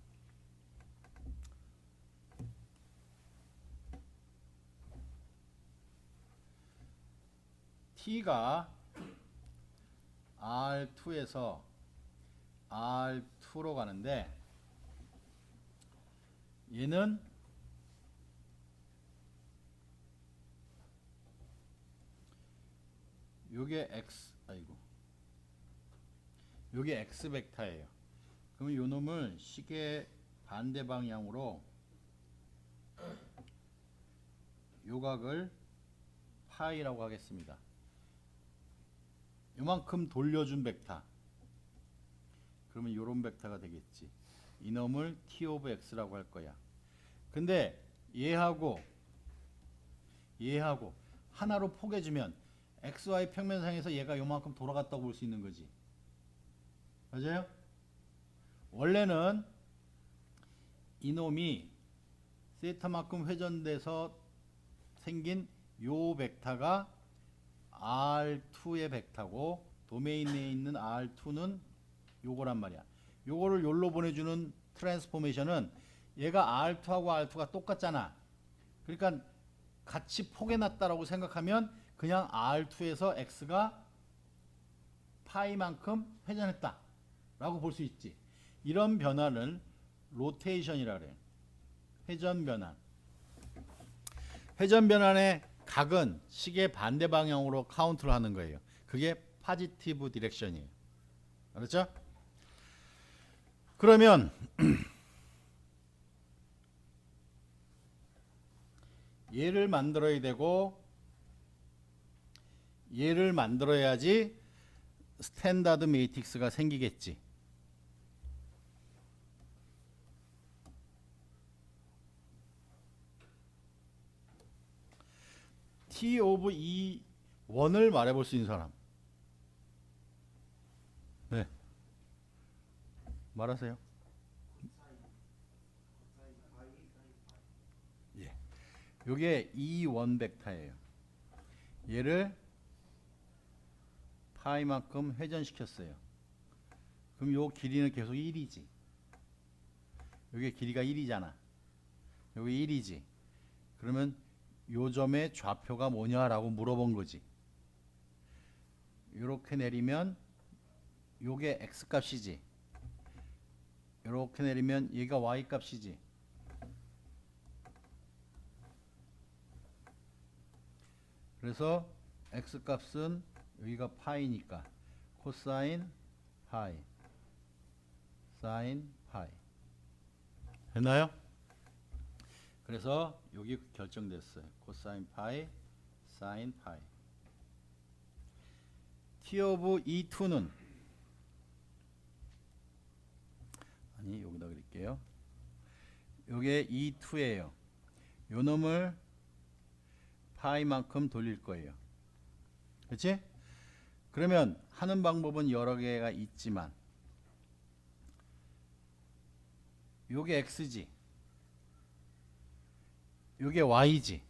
t가 R2에서 R2로 가는데 얘는 요게 요게 x 벡터예요. 그러면 요 놈을 시계 반대 방향으로 요각을 파이라고 하겠습니다. 요만큼 돌려준 벡터. 그러면 요런 벡터가 되겠지. 이놈을 t of x라고 할 거야. 근데 얘하고 하나로 포개주면 xy 평면상에서 얘가 요만큼 돌아갔다고 볼 수 있는 거지. 맞아요? 원래는 이놈이 세타만큼 회전돼서 생긴 요 벡터가 R2의 벡터고 도메인에 있는 R2는 요거란 말이야. 요거를 요로 보내주는 트랜스포메이션은 얘가 R2하고 R2가 똑같잖아. 그러니까 같이 포개놨다라고 생각하면 그냥 R2에서 X가 파이만큼 회전했다 라고 볼 수 있지. 이런 변화를 로테이션이라 그래. 회전 변환. 회전 변환의 각은 시계 반대 방향으로 카운트를 하는 거예요. 그게 포지티브 디렉션이에요. 알았죠? 그러면 얘를 만들어야 되고 얘를 만들어야지 스탠다드 매트릭스가 생기겠지. T of E1을 말해볼 수 있는 사람. 네. 말하세요. 예. 요게 E1 벡터예요. 얘를 파이만큼 회전시켰어요. 그럼 요 길이는 계속 1이지. 요게 길이가 1이잖아. 요게 1이지. 그러면 요 점의 좌표가 뭐냐라고 물어본 거지. 요렇게 내리면 요게 x 값이지. 요렇게 내리면 얘가 y 값이지. 그래서 x 값은 여기가 파이니까 코사인 파이 사인 파이 됐나요? 그래서 여기 결정됐어요. 코사인 파이 사인 파이. T 오브 E2는 아니 여기다 그릴게요. 요게 E2예요. 요 놈을 파이만큼 돌릴 거예요. 그렇지? 그러면 하는 방법은 여러 개가 있지만 요게 x지. 요게 y지.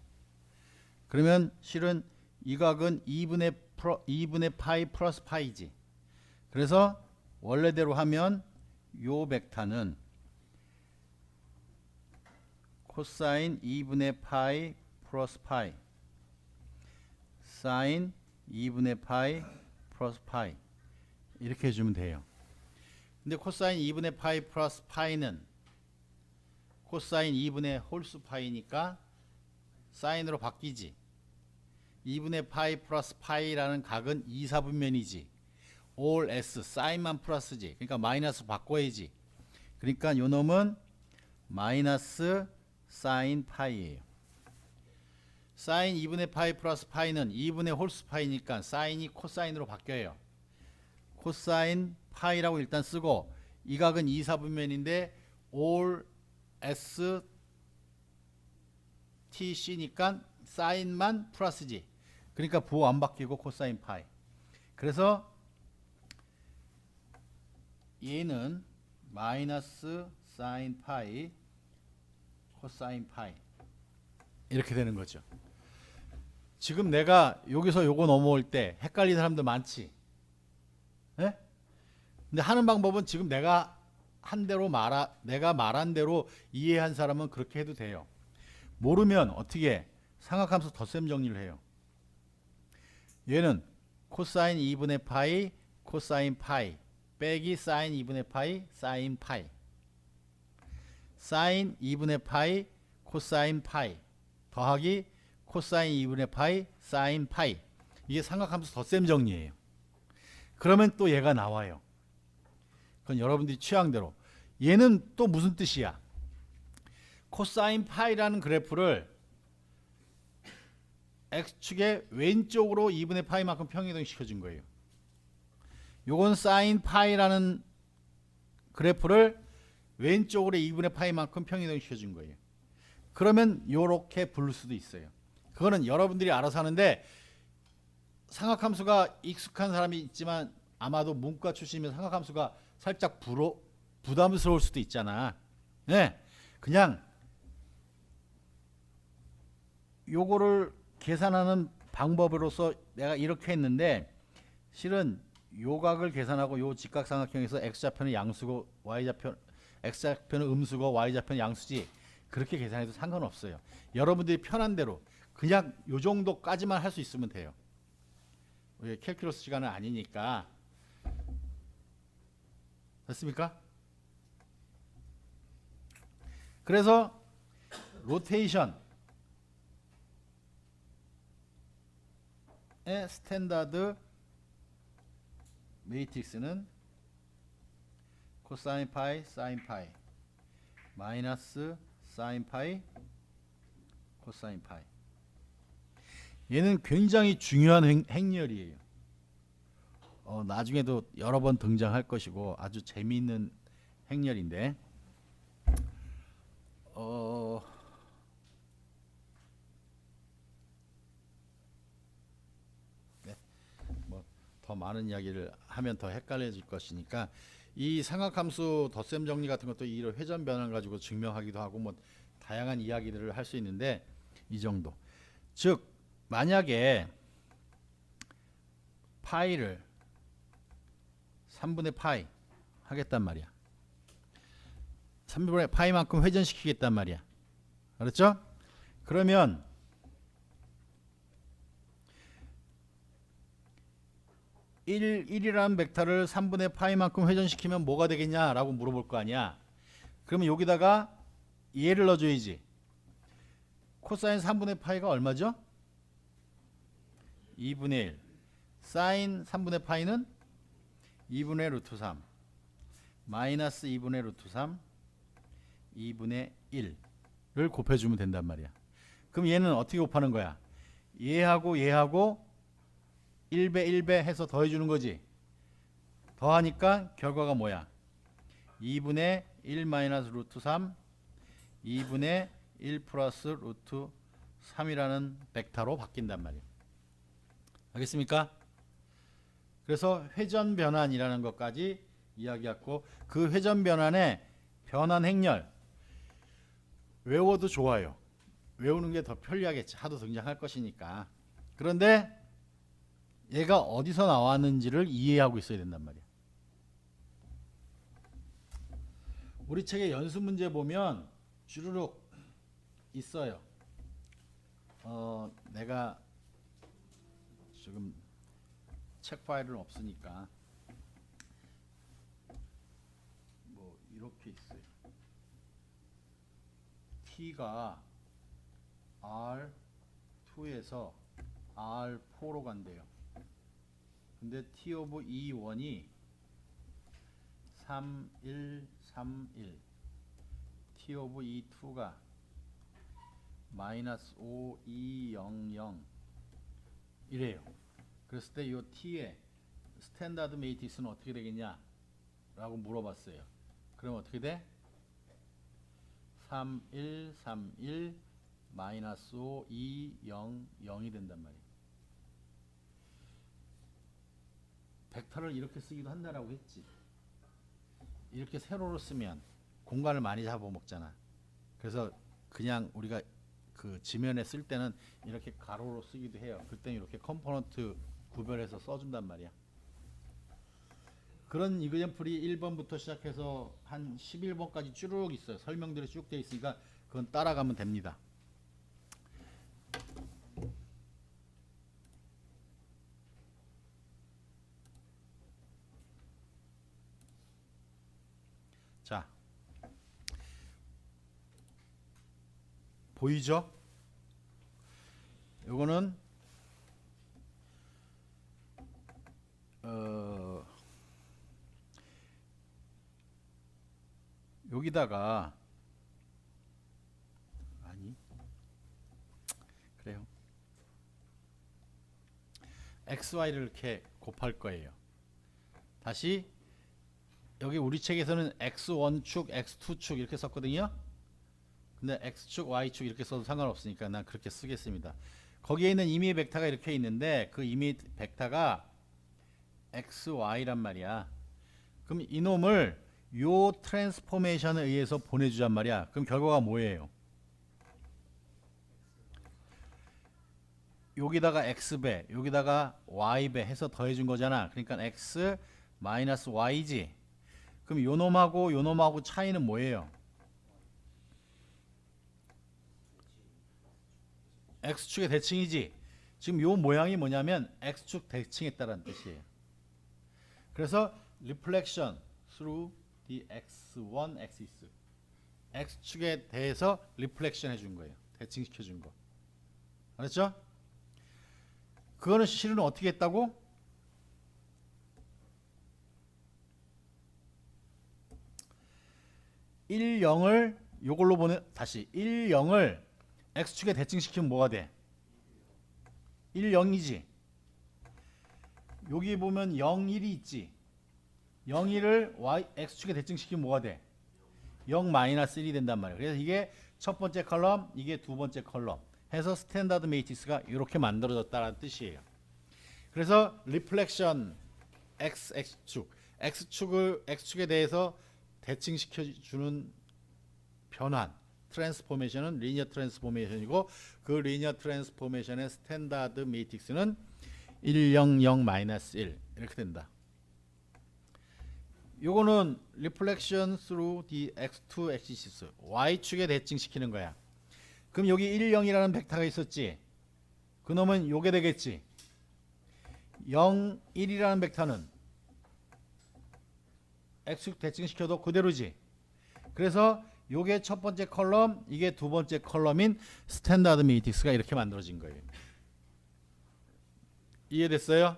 그러면 실은 이 각은 2분의 파이 플러스 파이지. 그래서 원래대로 하면 요 벡터는 코사인 2분의 파이 플러스 파이 사인 2분의 파이 플러스 파이 이렇게 해주면 돼요. 근데 코사인 2분의 파이 플러스 파이는 코사인 2분의 홀수 파이니까 사인으로 바뀌지. 2분의 파이 플러스 파이라는 각은 2, 4분면이지. all s 사인만 플러스지. 그러니까 마이너스 바꿔야지. 그러니까 요 놈은 마이너스 사인 파이예요. 사인 2분의 파이 플러스 파이는 2분의 홀수 파이니까 사인이 코사인으로 바뀌어요. 코사인 파이라고 일단 쓰고 이 각은 2, 4분면인데 all s tc니까 사인만 플러스지. 그러니까 부호 안 바뀌고 코사인 파이. 그래서 얘는 마이너스 사인 파이 코사인 파이 이렇게 되는 거죠. 지금 내가 여기서 요거 넘어올 때 헷갈리는 사람들 많지? 예? 근데 하는 방법은 지금 내가 말한 대로 이해한 사람은 그렇게 해도 돼요. 모르면 어떻게 삼각함수 덧셈 정리를 해요. 얘는 코사인 2분의 파이 코사인 파이 빼기 사인 2분의 파이 사인 파이 사인 2분의 파이 코사인 파이 더하기 코사인 2분의 파이 사인 파이 이게 삼각함수 덧셈 정리예요. 그러면 또 얘가 나와요. 그건 여러분들이 취향대로. 얘는 또 무슨 뜻이야? 코사인 파이라는 그래프를 x축의 왼쪽으로 2분의 파이만큼 평행이동 시켜준 거예요. 요건 사인 파이라는 그래프를 왼쪽으로 2분의 파이만큼 평행이동 시켜준 거예요. 그러면 요렇게 부를 수도 있어요. 그거는 여러분들이 알아서 하는데 삼각함수가 익숙한 사람이 있지만 아마도 문과 출신이면 삼각함수가 살짝 부담스러울 수도 있잖아. 네, 그냥 요거를 계산하는 방법으로서 내가 이렇게 했는데 실은 요 각을 계산하고 요 직각삼각형에서 x좌표는 양수고 x좌표는 음수고 y좌표는 양수지. 그렇게 계산해도 상관없어요. 여러분들이 편한 대로 그냥 요 정도까지만 할 수 있으면 돼요. 우리 캘큘러스 시간은 아니니까. 됐습니까? 그래서 로테이션의 스탠다드 매트릭스는 코사인 파이 사인 파이 마이너스 사인 파이 코사인 파이. 얘는 굉장히 중요한 행렬이에요. 나중에도 여러 번 등장할 것이고 아주 재미있는 행렬인데 네, 뭐 더 많은 이야기를 하면 더 헷갈려질 것이니까 이 삼각함수 덧셈 정리 같은 것도 이 회전 변환 가지고 증명하기도 하고 뭐 다양한 이야기들을 할 수 있는데 이 정도. 즉 만약에 파이를 3분의 파이 하겠단 말이야. 3분의 파이만큼 회전시키겠단 말이야. 알았죠? 그러면 1이라는 벡터를 3분의 파이만큼 회전시키면 뭐가 되겠냐라고 물어볼 거 아니야. 그러면 여기다가 얘를 넣어줘야지. 코사인 3분의 파이가 얼마죠? 2분의 1. 사인 3분의 파이는 2분의 루트 3 마이너스 2분의 루트 3 2분의 1을 곱해주면 된단 말이야. 그럼 얘는 어떻게 곱하는 거야? 얘하고 얘하고 1배 1배 해서 더해주는 거지. 더하니까 결과가 뭐야? 2분의 1 마이너스 루트 3 2분의 1 플러스 루트 3이라는 벡터로 바뀐단 말이야. 알겠습니까? 그래서 회전 변환이라는 것까지 이야기했고 그 회전 변환의 변환 행렬 외워도 좋아요. 외우는 게 더 편리하겠지. 하도 등장할 것이니까. 그런데 얘가 어디서 나왔는지를 이해하고 있어야 된단 말이야. 우리 책의 연습 문제 보면 주르륵 있어요. 내가 지금 책 파일은 없으니까 뭐 이렇게 있어요. T가 R2에서 R4로 간대요. 근데 T 오브 E1이 3131, T 오브 E2가 마이너스 5200 이래요. 그랬을 때 이 T의 스탠다드 메이트릭스는 어떻게 되겠냐 라고 물어봤어요. 그럼 어떻게 돼? 3131 마이너스 5200이 된단 말이에요. 벡터를 이렇게 쓰기도 한다라고 했지. 이렇게 세로로 쓰면 공간을 많이 잡아먹잖아. 그래서 그냥 우리가 그 지면에 쓸 때는 이렇게 가로로 쓰기도 해요. 그때는 이렇게 컴포넌트 구별해서 써준단 말이야. 그런 이그젠플이 1번부터 시작해서 한 11번까지 쭉 있어요. 설명들이 쭉 되어 있으니까 그건 따라가면 됩니다. 자, 보이죠? 요거는 여기다가 아니 그래요. XY를 이렇게 곱할 거예요. 다시 여기 우리 책에서는 X1축, X2축 이렇게 썼거든요. 근데 X축, Y축 이렇게 써도 상관없으니까 난 그렇게 쓰겠습니다. 거기에 있는 임의의 벡터가 이렇게 있는데 그 임의 벡터가 XY란 말이야. 그럼 이놈을 요 트랜스포메이션에 의해서 보내주란 말이야. 그럼 결과가 뭐예요? 여기다가 X배, 여기다가 Y배 해서 더해준 거잖아. 그러니까 X 마이너스 Y지. 그럼 요놈하고 요놈하고 차이는 뭐예요? X축의 대칭이지. 지금 요 모양이 뭐냐면 X축 대칭에 따른 뜻이에요. 그래서 reflection through the X1 axis. X축에 대해서 reflection 해준 거예요. 대칭시켜 준 거. 알았죠? 그거는 실은 어떻게 했다고? (1, 0을) 요걸로 보내 다시 1, 0을 X축에 대칭시키면 뭐가 돼? 1, 0이지. 여기 보면 0, 1이 있지. 0, 1을 X축에 대칭시키면 뭐가 돼? 0 마이너스 1이 된단 말이에요. 그래서 이게 첫 번째 컬럼, 이게 두 번째 컬럼 해서 스탠다드 메이트릭스가 이렇게 만들어졌다는 뜻이에요. 그래서 리플렉션 X축, X축에 대해서 대칭시켜주는 변환, 트랜스포메이션은 리니어 트랜스포메이션이고 그 리니어 트랜스포메이션의 스탠다드 매트릭스는 1, 0, 0, 마이너스 1 이렇게 된다. 요거는 reflection through the x2 axis y축에 대칭시키는 거야. 그럼 여기 1, 0이라는 벡터가 있었지. 그놈은 요게 되겠지. 0, 1이라는 벡터는 x축 대칭시켜도 그대로지. 그래서 요게 첫 번째 컬럼, 이게 두 번째 컬럼인 스탠다드 매트릭스가 이렇게 만들어진 거예요. 이해됐어요?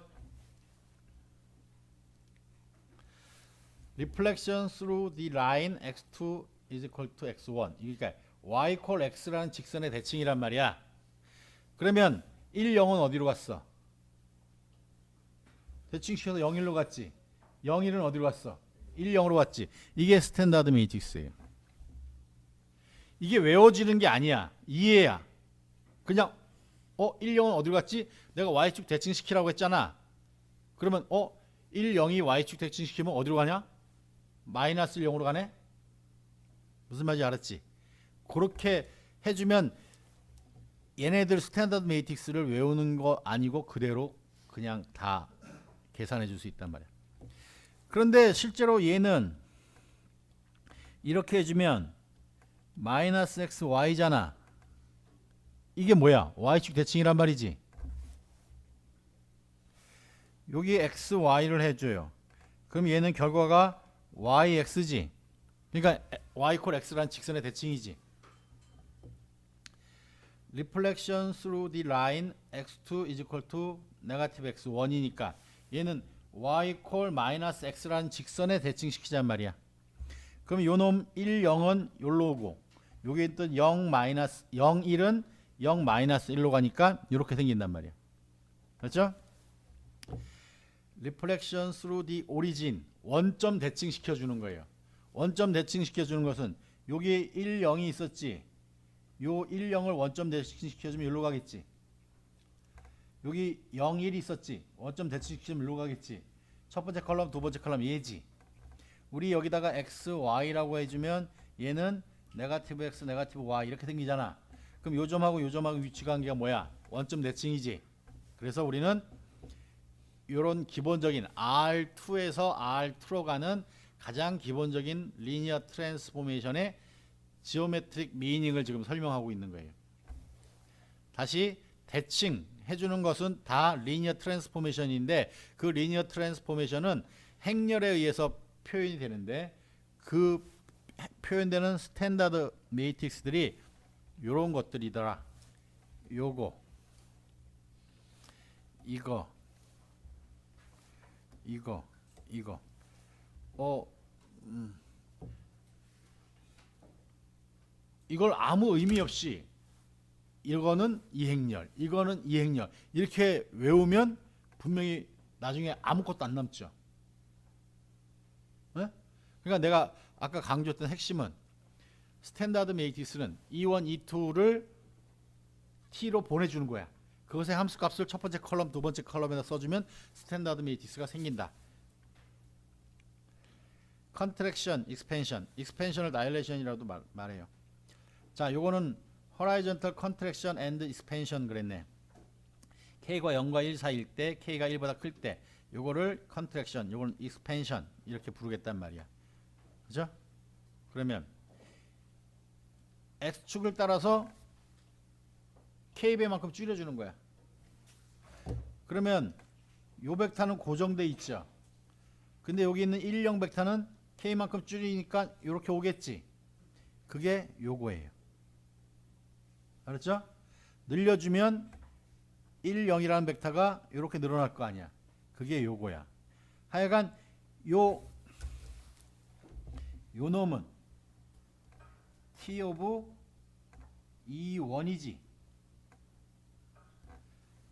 Reflection through the line x2 is equal to x1. 그러니까 y equal x라는 직선의 대칭이란 말이야. 그러면 1, 0은 어디로 갔어? 대칭시켜서 0, 1로 갔지. 0, 1은 어디로 갔어? 1, 0으로 갔지. 이게 스탠다드 매트릭스예요. 이게 외워지는 게 아니야. 이해야. 그냥 1, 0은 어디로 갔지? 내가 y축 대칭시키라고 했잖아. 그러면 1, 0이 y축 대칭시키면 어디로 가냐? 마이너스 0으로 가네? 무슨 말인지 알았지? 그렇게 해주면 얘네들 스탠다드 매트릭스를 외우는 거 아니고 그대로 그냥 다 계산해 줄 수 있단 말이야. 그런데 실제로 얘는 이렇게 해주면 마이너스 x y잖아. 이게 뭐야? y축 대칭이란 말이지. 여기 x y를 해줘요. 그럼 얘는 결과가 yx지. 그러니까 y 콜 x란 직선의 대칭이지. Reflection through the line x2 is equal to negative x1이니까 얘는 y 콜 마이너스 x라는 직선에 대칭시키자는 말이야. 그럼 요놈 1, 0은 여기로 오고 여기 있던 0, 마이너스 0, 1은 0, 마이너스 1로 가니까 이렇게 생긴단 말이야. 그렇죠? Reflection through the origin 원점 대칭시켜주는 거예요. 원점 대칭시켜주는 것은 여기 1, 0이 있었지. 요 1, 0을 원점 대칭시켜주면 여기로 가겠지. 여기 0, 1이 있었지. 원점 대칭시키면 여기로 가겠지. 첫 번째 컬럼, 두 번째 컬럼 얘지. 우리 여기다가 x, y라고 해주면 얘는 네거티브 x, 네거티브 y 이렇게 생기잖아. 그럼 요 점하고 요 점하고 위치 관계가 뭐야? 원점 대칭이지. 그래서 우리는 요런 기본적인 R2에서 R2로 가는 가장 기본적인 리니어 트랜스포메이션의 지오메트릭 미닝을 지금 설명하고 있는 거예요. 다시 대칭 해주는 것은 다 리니어 트랜스포메이션인데 그 리니어 트랜스포메이션은 행렬에 의해서 표현이 되는데 그 표현되는 스탠다드 매트릭스들이 요런 것들이더라. 요거 이거 이걸 아무 의미 없이 이거는 이행렬, 이거는 이행렬 이렇게 외우면 분명히 나중에 아무것도 안 남죠. 네? 그러니까 내가 아까 강조했던 핵심은 스탠다드 매트릭스는 E1, E2를 T로 보내주는 거야. 그것의 함수값을 첫 번째 컬럼, 두 번째 컬럼에다 써주면 스탠다드 매트릭스가 생긴다. 컨트랙션, 익스펜션, 익스펜션을 다일레이션이라도 말해요. 자, 요거는 horizontal contraction and expansion 그랬네. K가 0과 1 사이일 때, K가 1보다 클 때, 요거를 contraction, 요거는 expansion 이렇게 부르겠단 말이야. 그죠? 그러면 X축을 따라서 K배만큼 줄여주는 거야. 그러면 요 벡터는 고정돼 있죠. 근데 여기 있는 1, 0 벡터는 K만큼 줄이니까 요렇게 오겠지. 그게 요거예요. 알았죠? 늘려주면 1, 0이라는 벡터가 이렇게 늘어날 거 아니야. 그게 요거야. 하여간 요 놈은 T 오브 E1이지.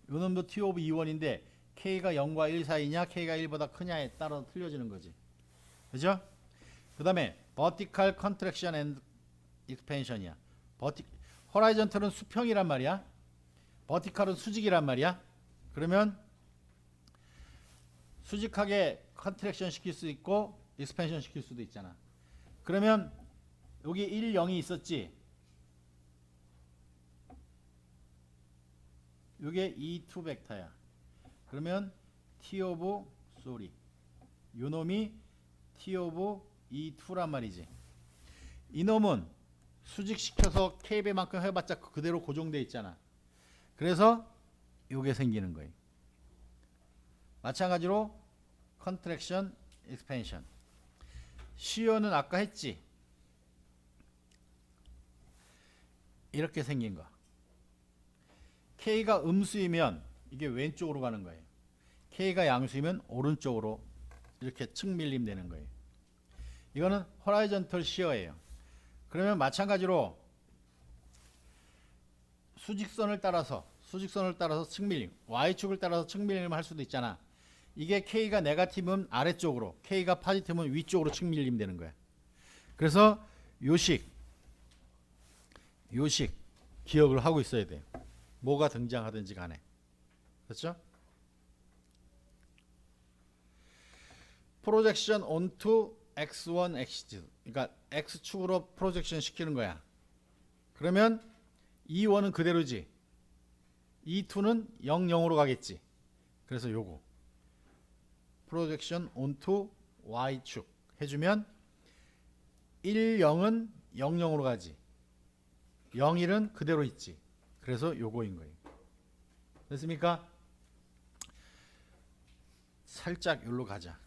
요 놈도 T 오브 E1인데 K가 0과 1 사이냐 K가 1보다 크냐에 따라 틀려지는 거지. 그죠? 그 다음에 vertical contraction and expansion이야. 호라이전털은 수평이란 말이야. 버티컬은 수직이란 말이야. 그러면 수직하게 컨트랙션 시킬 수 있고 익스펜션 시킬 수도 있잖아. 그러면 여기 1, 0이 있었지. 이게 E2 벡터야. 그러면 T 오브 요 놈이 T 오브 E2란 말이지. 이 놈은 수직시켜서 K배만큼 해봤자 그대로 고정돼 있잖아. 그래서 요게 생기는 거예요. 마찬가지로 컨트랙션, 익스펜션. 시어는 아까 했지. 이렇게 생긴 거. K가 음수이면 이게 왼쪽으로 가는 거예요. K가 양수이면 오른쪽으로 이렇게 측 밀림 되는 거예요. 이거는 호라이전털 시어예요. 그러면 마찬가지로 수직선을 따라서 측밀림, Y축을 따라서 측밀림을 할 수도 있잖아. 이게 K가 네거티브면 아래쪽으로, K가 포지티브면 위쪽으로 측밀림 되는 거야. 그래서 요식 기억을 하고 있어야 돼요. 뭐가 등장하든지 간에. 그렇죠? 프로젝션 onto x1 axis. 그러니까 x축으로 프로젝션 시키는 거야. 그러면 E1은 그대로지. E2는 0, 0으로 가겠지. 그래서 요거 projection onto Y축 해주면 1, 0은 0, 0으로 가지. 0, 1은 그대로 있지. 그래서 요거인 거예요. 됐습니까? 살짝 여기로 가자.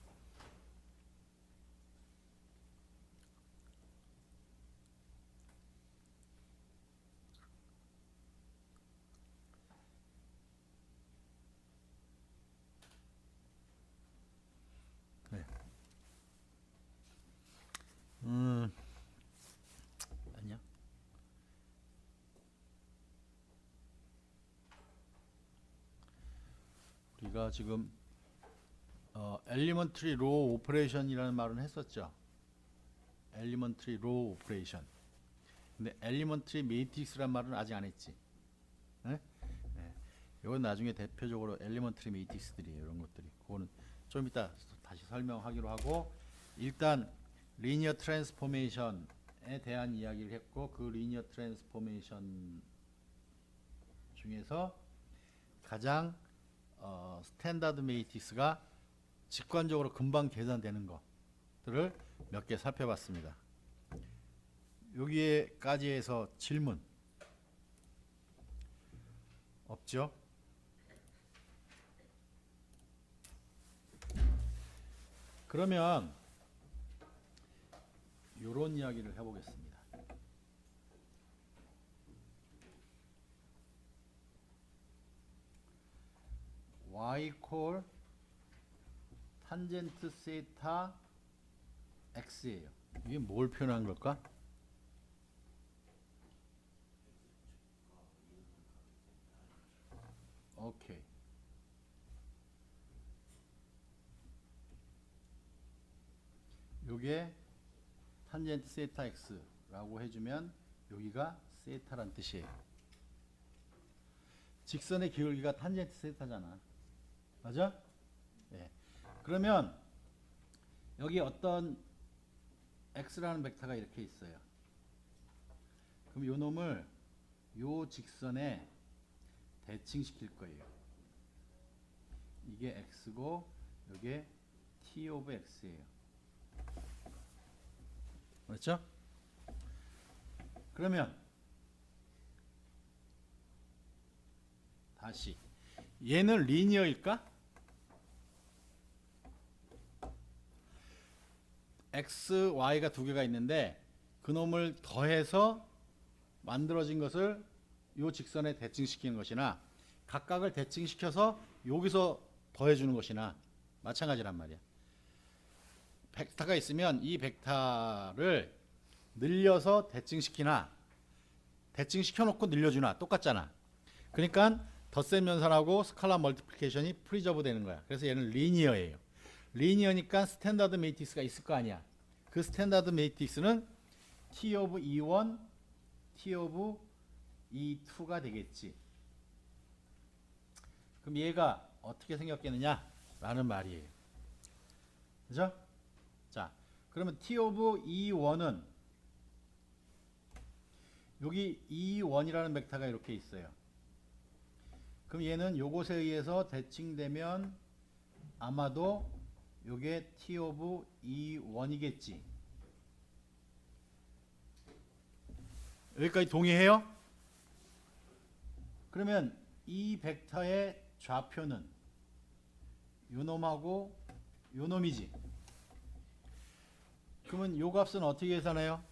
네. 아니야. 우리가 지금 elementary row operation이라는 말은 했었죠. elementary row operation. 근데 elementary matrix라는 말은 아직 안 했지. 네? 네. 이건 나중에 대표적으로 elementary matrix들이에요. 이런 것들이. 그거는 좀 이따 다시 설명하기로 하고, 일단 linear transformation에 대한 이야기를 했고, 그 linear transformation 중에서 가장 스탠다드 매트릭스가 직관적으로 금방 계산되는 것들을 몇 개 살펴봤습니다. 여기에까지 해서 질문 없죠? 그러면 이런 이야기를 해보겠습니다. y 콜 탄젠트 세타 x예요. 이게 뭘 표현한 걸까? 오케이. 요게 탄젠트 세타 x라고 해주면 여기가 세타란 뜻이에요. 직선의 기울기가 탄젠트 세타잖아. 맞아? 네. 그러면 여기 어떤 x라는 벡터가 이렇게 있어요. 그럼 요 놈을 요 직선에 대칭시킬 거예요. 이게 x고 이게 t 오브 x예요. 그렇죠? 그러면 다시 얘는 리니어일까? x, y가 두 개가 있는데 그 놈을 더해서 만들어진 것을 요 직선에 대칭시키는 것이나 각각을 대칭시켜서 여기서 더해주는 것이나 마찬가지란 말이야. 벡터가 있으면 이 벡터를 늘려서 대칭시키나 대칭시켜놓고 늘려주나 똑같잖아. 그러니까 덧셈 연산하고 스칼라 멀티플리케이션이 프리저브 되는 거야. 그래서 얘는 리니어예요. 리니어니까 스탠다드 매트릭스가 있을 거 아니야. 그 스탠다드 매트릭스는 T 오브 E1, T 오브 E2가 되겠지. 그럼 얘가 어떻게 생겼겠느냐? 라는 말이에요. 그죠? 자, 그러면 T 오브 E1은 여기 E1이라는 벡터가 이렇게 있어요. 그럼 얘는 요것에 의해서 대칭되면 아마도 요게 T 오브 E1이겠지. 여기까지 동의해요? 그러면 이 벡터의 좌표는 요 놈하고 요 놈이지. 그러면 요 값은 어떻게 계산해요?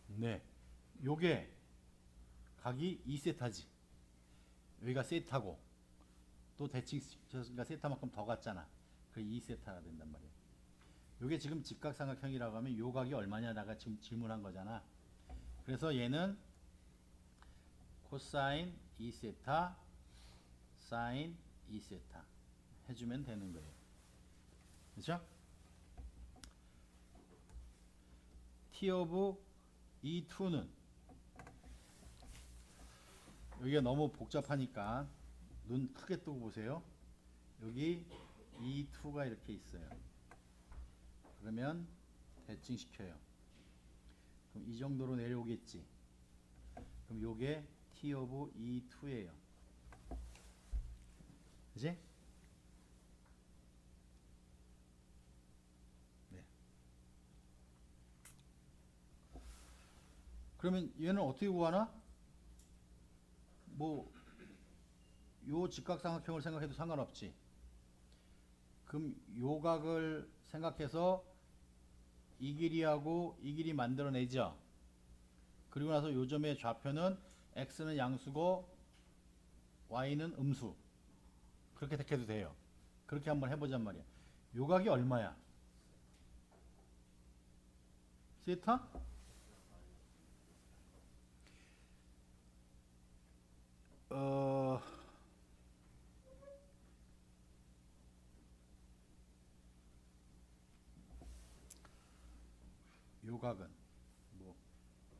네, 요게 각이 2세타지. 여기가 세타고 또 대칭시켰으니까 세타만큼 더 갔잖아. 그 2세타가 된단 말이야. 요게 지금 직각삼각형이라고 하면 요 각이 얼마냐다가 지금 질문한 거잖아. 그래서 얘는 코사인 2세타 사인 2세타 해주면 되는 거예요. 그렇죠? T 오브 E2는 여기가 너무 복잡하니까 눈 크게 뜨고 보세요. 여기 E2가 이렇게 있어요. 그러면 대칭시켜요. 그럼 이 정도로 내려오겠지. 그럼 요게 t 오브 e2예요. 그지? 네. 그러면 얘는 어떻게 구하나? 뭐 요 직각삼각형을 생각해도 상관없지. 그럼 요 각을 생각해서 이 길이하고 이 길이 만들어내죠. 그리고 나서 요 점의 좌표는 x는 양수고 y는 음수. 그렇게 택해도 돼요. 그렇게 한번 해보잔 말이야. 요 각이 얼마야? 세타? 어... 요 각은 뭐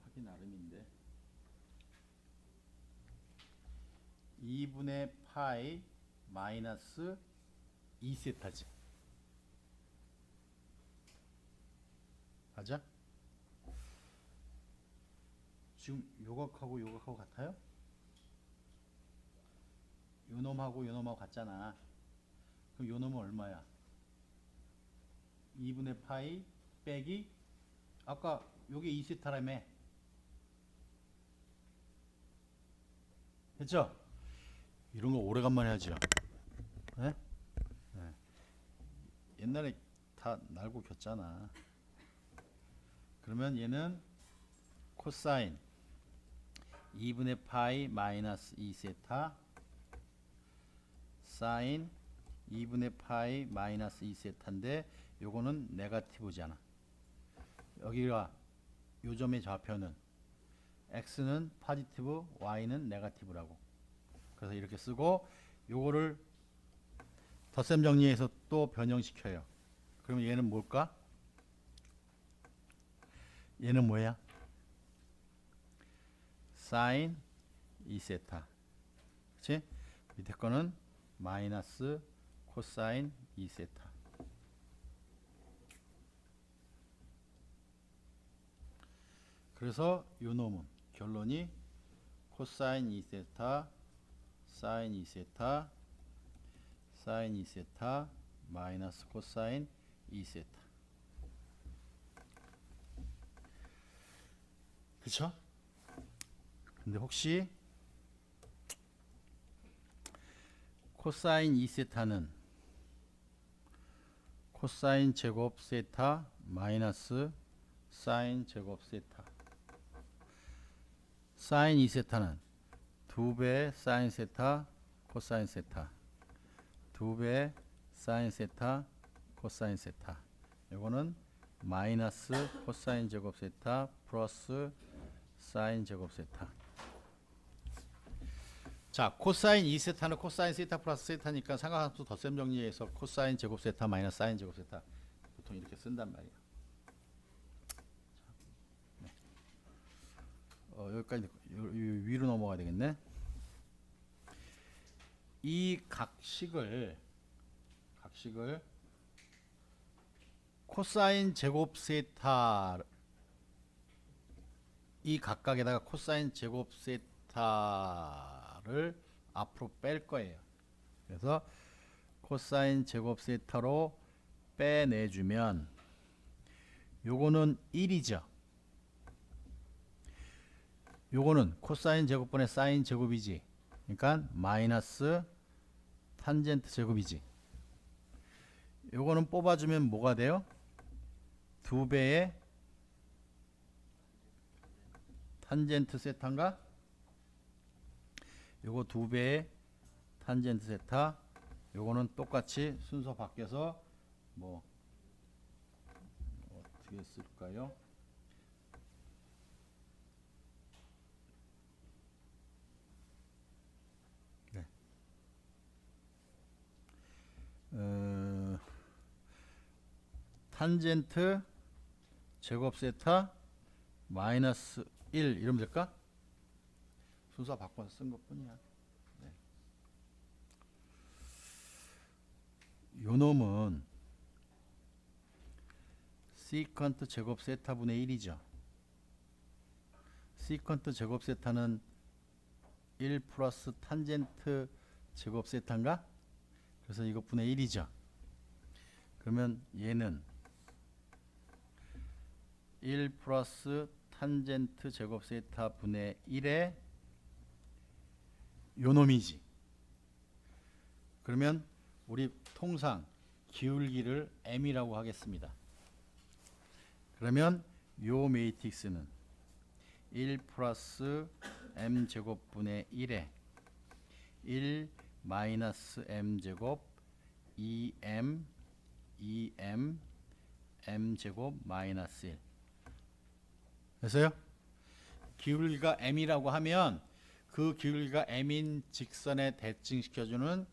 하기 나름인데 2분의 파이 마이너스 2세타지. 맞아? 지금 요각하고 요각하고 같아요? 요 놈하고 요 놈하고 같잖아. 그럼 요 놈은 얼마야? 2분의 파이 빼기 아까 요게 2세타라며. 됐죠? 이런 거 오래간만에 하죠. 네? 네. 옛날에 다 날고 겼잖아. 그러면 얘는 코사인 2분의 파이 마이너스 2세타 사인 2분의 파이 마이너스 2세타인데 요거는 네거티브잖아. 여기가 요 점의 좌표는 x는 포지티브 y는 네거티브라고. 그래서 이렇게 쓰고 요거를 덧셈 정리해서 또 변형시켜요. 그러면 얘는 뭘까? 얘는 뭐야? 사인 2세타. 그치? 밑에 거는 마이너스 코사인 2세타. 그래서 요 놈은 결론이 코사인 2세타 사인 2세타 사인 2세타 마이너스 코사인 2세타. 그쵸? 근데 혹시 코사인 2세타는 코사인 제곱 세타 마이너스 사인 제곱 세타 사인 2세타는 2배 사인 세타 코사인 세타 2배 사인 세타 코사인 세타. 요거는 마이너스 코사인 제곱 세타 플러스 사인 제곱 세타. 자, 코사인 2세타는 코사인 세타 플러스 세타니까 삼각함수 덧셈 정리해서 코사인 제곱 세타 마이너스 사인 제곱 세타 보통 이렇게 쓴단 말이야. 네. 여기까지 위로 넘어가야 되겠네. 이 각식을 코사인 제곱 세타 이 각각에다가 코사인 제곱 세타를 앞으로 뺄 거예요. 그래서 코사인 제곱 세타로 빼내주면 요거는 1이죠. 요거는 코사인 제곱분의 사인 제곱이지. 그러니까 마이너스 탄젠트 제곱이지. 요거는 뽑아주면 뭐가 돼요? 2배의 탄젠트 세타인가? 요거 2배의 탄젠트 세타. 요거는 똑같이 순서 바뀌어서 뭐 어떻게 쓸까요? 네. 탄젠트 제곱 세타 마이너스 1 이러면 될까? 순서 바꿔서 쓴 것 뿐이야. 네. 요 놈은 시컨트 제곱 세타분의 1이죠. 시컨트 제곱 세타는 1 플러스 탄젠트 제곱 세타인가? 그래서 이거 분의 1이죠. 그러면 얘는 1 플러스 탄젠트 제곱 세타 분의 1의 요놈이지. 그러면 우리 통상 기울기를 m이라고 하겠습니다. 그러면 요 매트릭스는 1 플러스 m 제곱 분의 1에 1 마이너스 m 제곱 2m m 제곱 마이너스 1. 됐어요? 기울기가 m이라고 하면 그 기울기가 m인 직선에 대칭시켜주는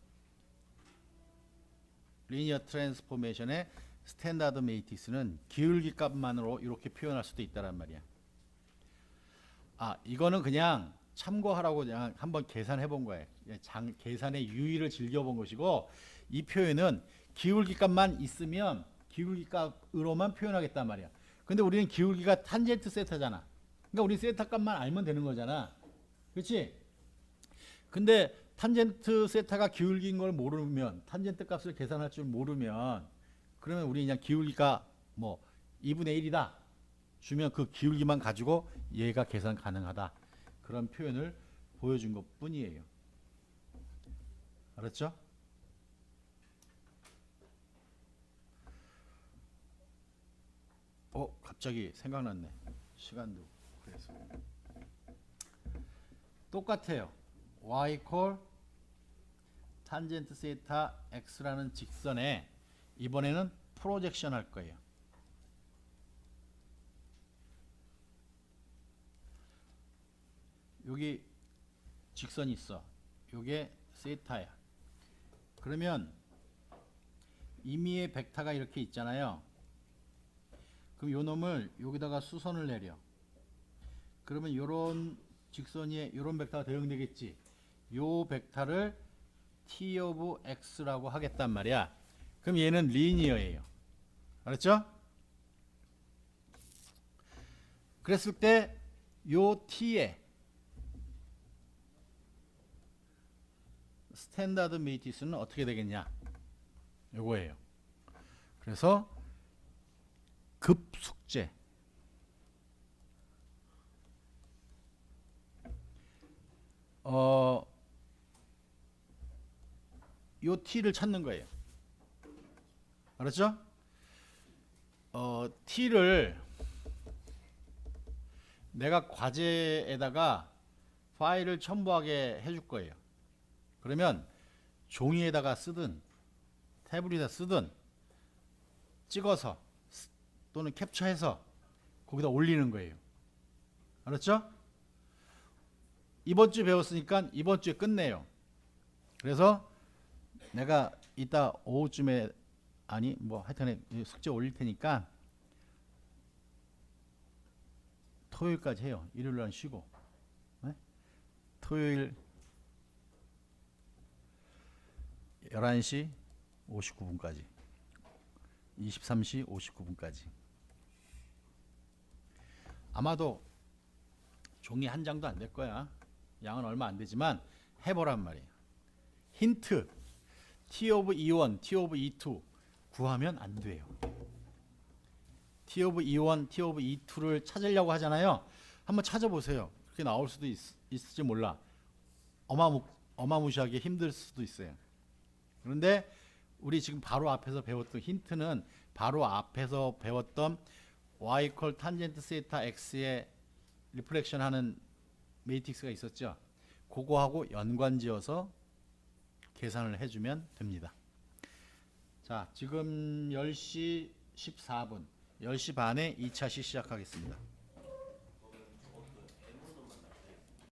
리니어 트랜스포메이션의 스탠다드 매트릭스는 기울기 값만으로 이렇게 표현할 수도 있다란 말이야. 이거는 그냥 참고하라고 그냥 한번 계산해 본 거예요. 계산의 유의를 즐겨본 것이고, 이 표현은 기울기 값만 있으면 기울기 값으로만 표현하겠단 말이야. 근데 우리는 기울기가 탄젠트 세타잖아. 그러니까 우리 세타 값만 알면 되는 거잖아. 그렇지? 근데 탄젠트 세타가 기울기인 걸 모르면, 탄젠트 값을 계산할 줄 모르면, 그러면 우리 그냥 기울기가 뭐 2분의 1이다 주면 그 기울기만 가지고 얘가 계산 가능하다, 그런 표현을 보여준 것 뿐이에요. 알았죠? 갑자기 생각났네. 시간도 그래서 똑같아요. y 콜 탄젠트 세타 x라는 직선에 이번에는 프로젝션 할 거예요. 여기 직선이 있어. 요게 세타야. 그러면 임의의 벡터가 이렇게 있잖아요. 그럼 요 놈을 여기다가 수선을 내려. 그러면 요런 직선 위에 요런 벡터가 대응되겠지. 요 벡터를 t 오브 x라고 하겠단 말이야. 그럼 얘는 리니어예요. 알았죠? 그랬을 때 요 t의 스탠다드 매트릭스는 어떻게 되겠냐? 요거예요. 그래서 급속제 요 t를 찾는 거예요. 알았죠? t를 내가 과제에다가 파일을 첨부하게 해줄 거예요. 그러면 종이에다가 쓰든 태블릿에다 쓰든 찍어서 또는 캡처해서 거기다 올리는 거예요. 알았죠? 이번 주 배웠으니까 이번 주에 끝내요. 그래서 내가 이따 오후쯤에 하여튼 숙제 올릴 테니까 토요일까지 해요. 일요일날은 쉬고. 네? 토요일 11시 59분까지 23시 59분까지 아마도 종이 한 장도 안 될 거야. 양은 얼마 안 되지만 해보란 말이에요. 힌트 T 오브 E1, T 오브 E2 구하면 안 돼요. T 오브 E1, T 오브 E2를 찾으려고 하잖아요. 한번 찾아보세요. 그렇게 나올 수도 있을지 몰라. 어마무시하게 힘들 수도 있어요. 그런데 우리 지금 바로 앞에서 배웠던 힌트는 바로 앞에서 배웠던 y 콜 탄젠트 세타 x의 리플렉션 하는 매트릭스가 있었죠. 그거하고 연관지어서 계산을 해주면 됩니다. 자, 지금 10시 14분, 10시 반에 2차시 시작하겠습니다.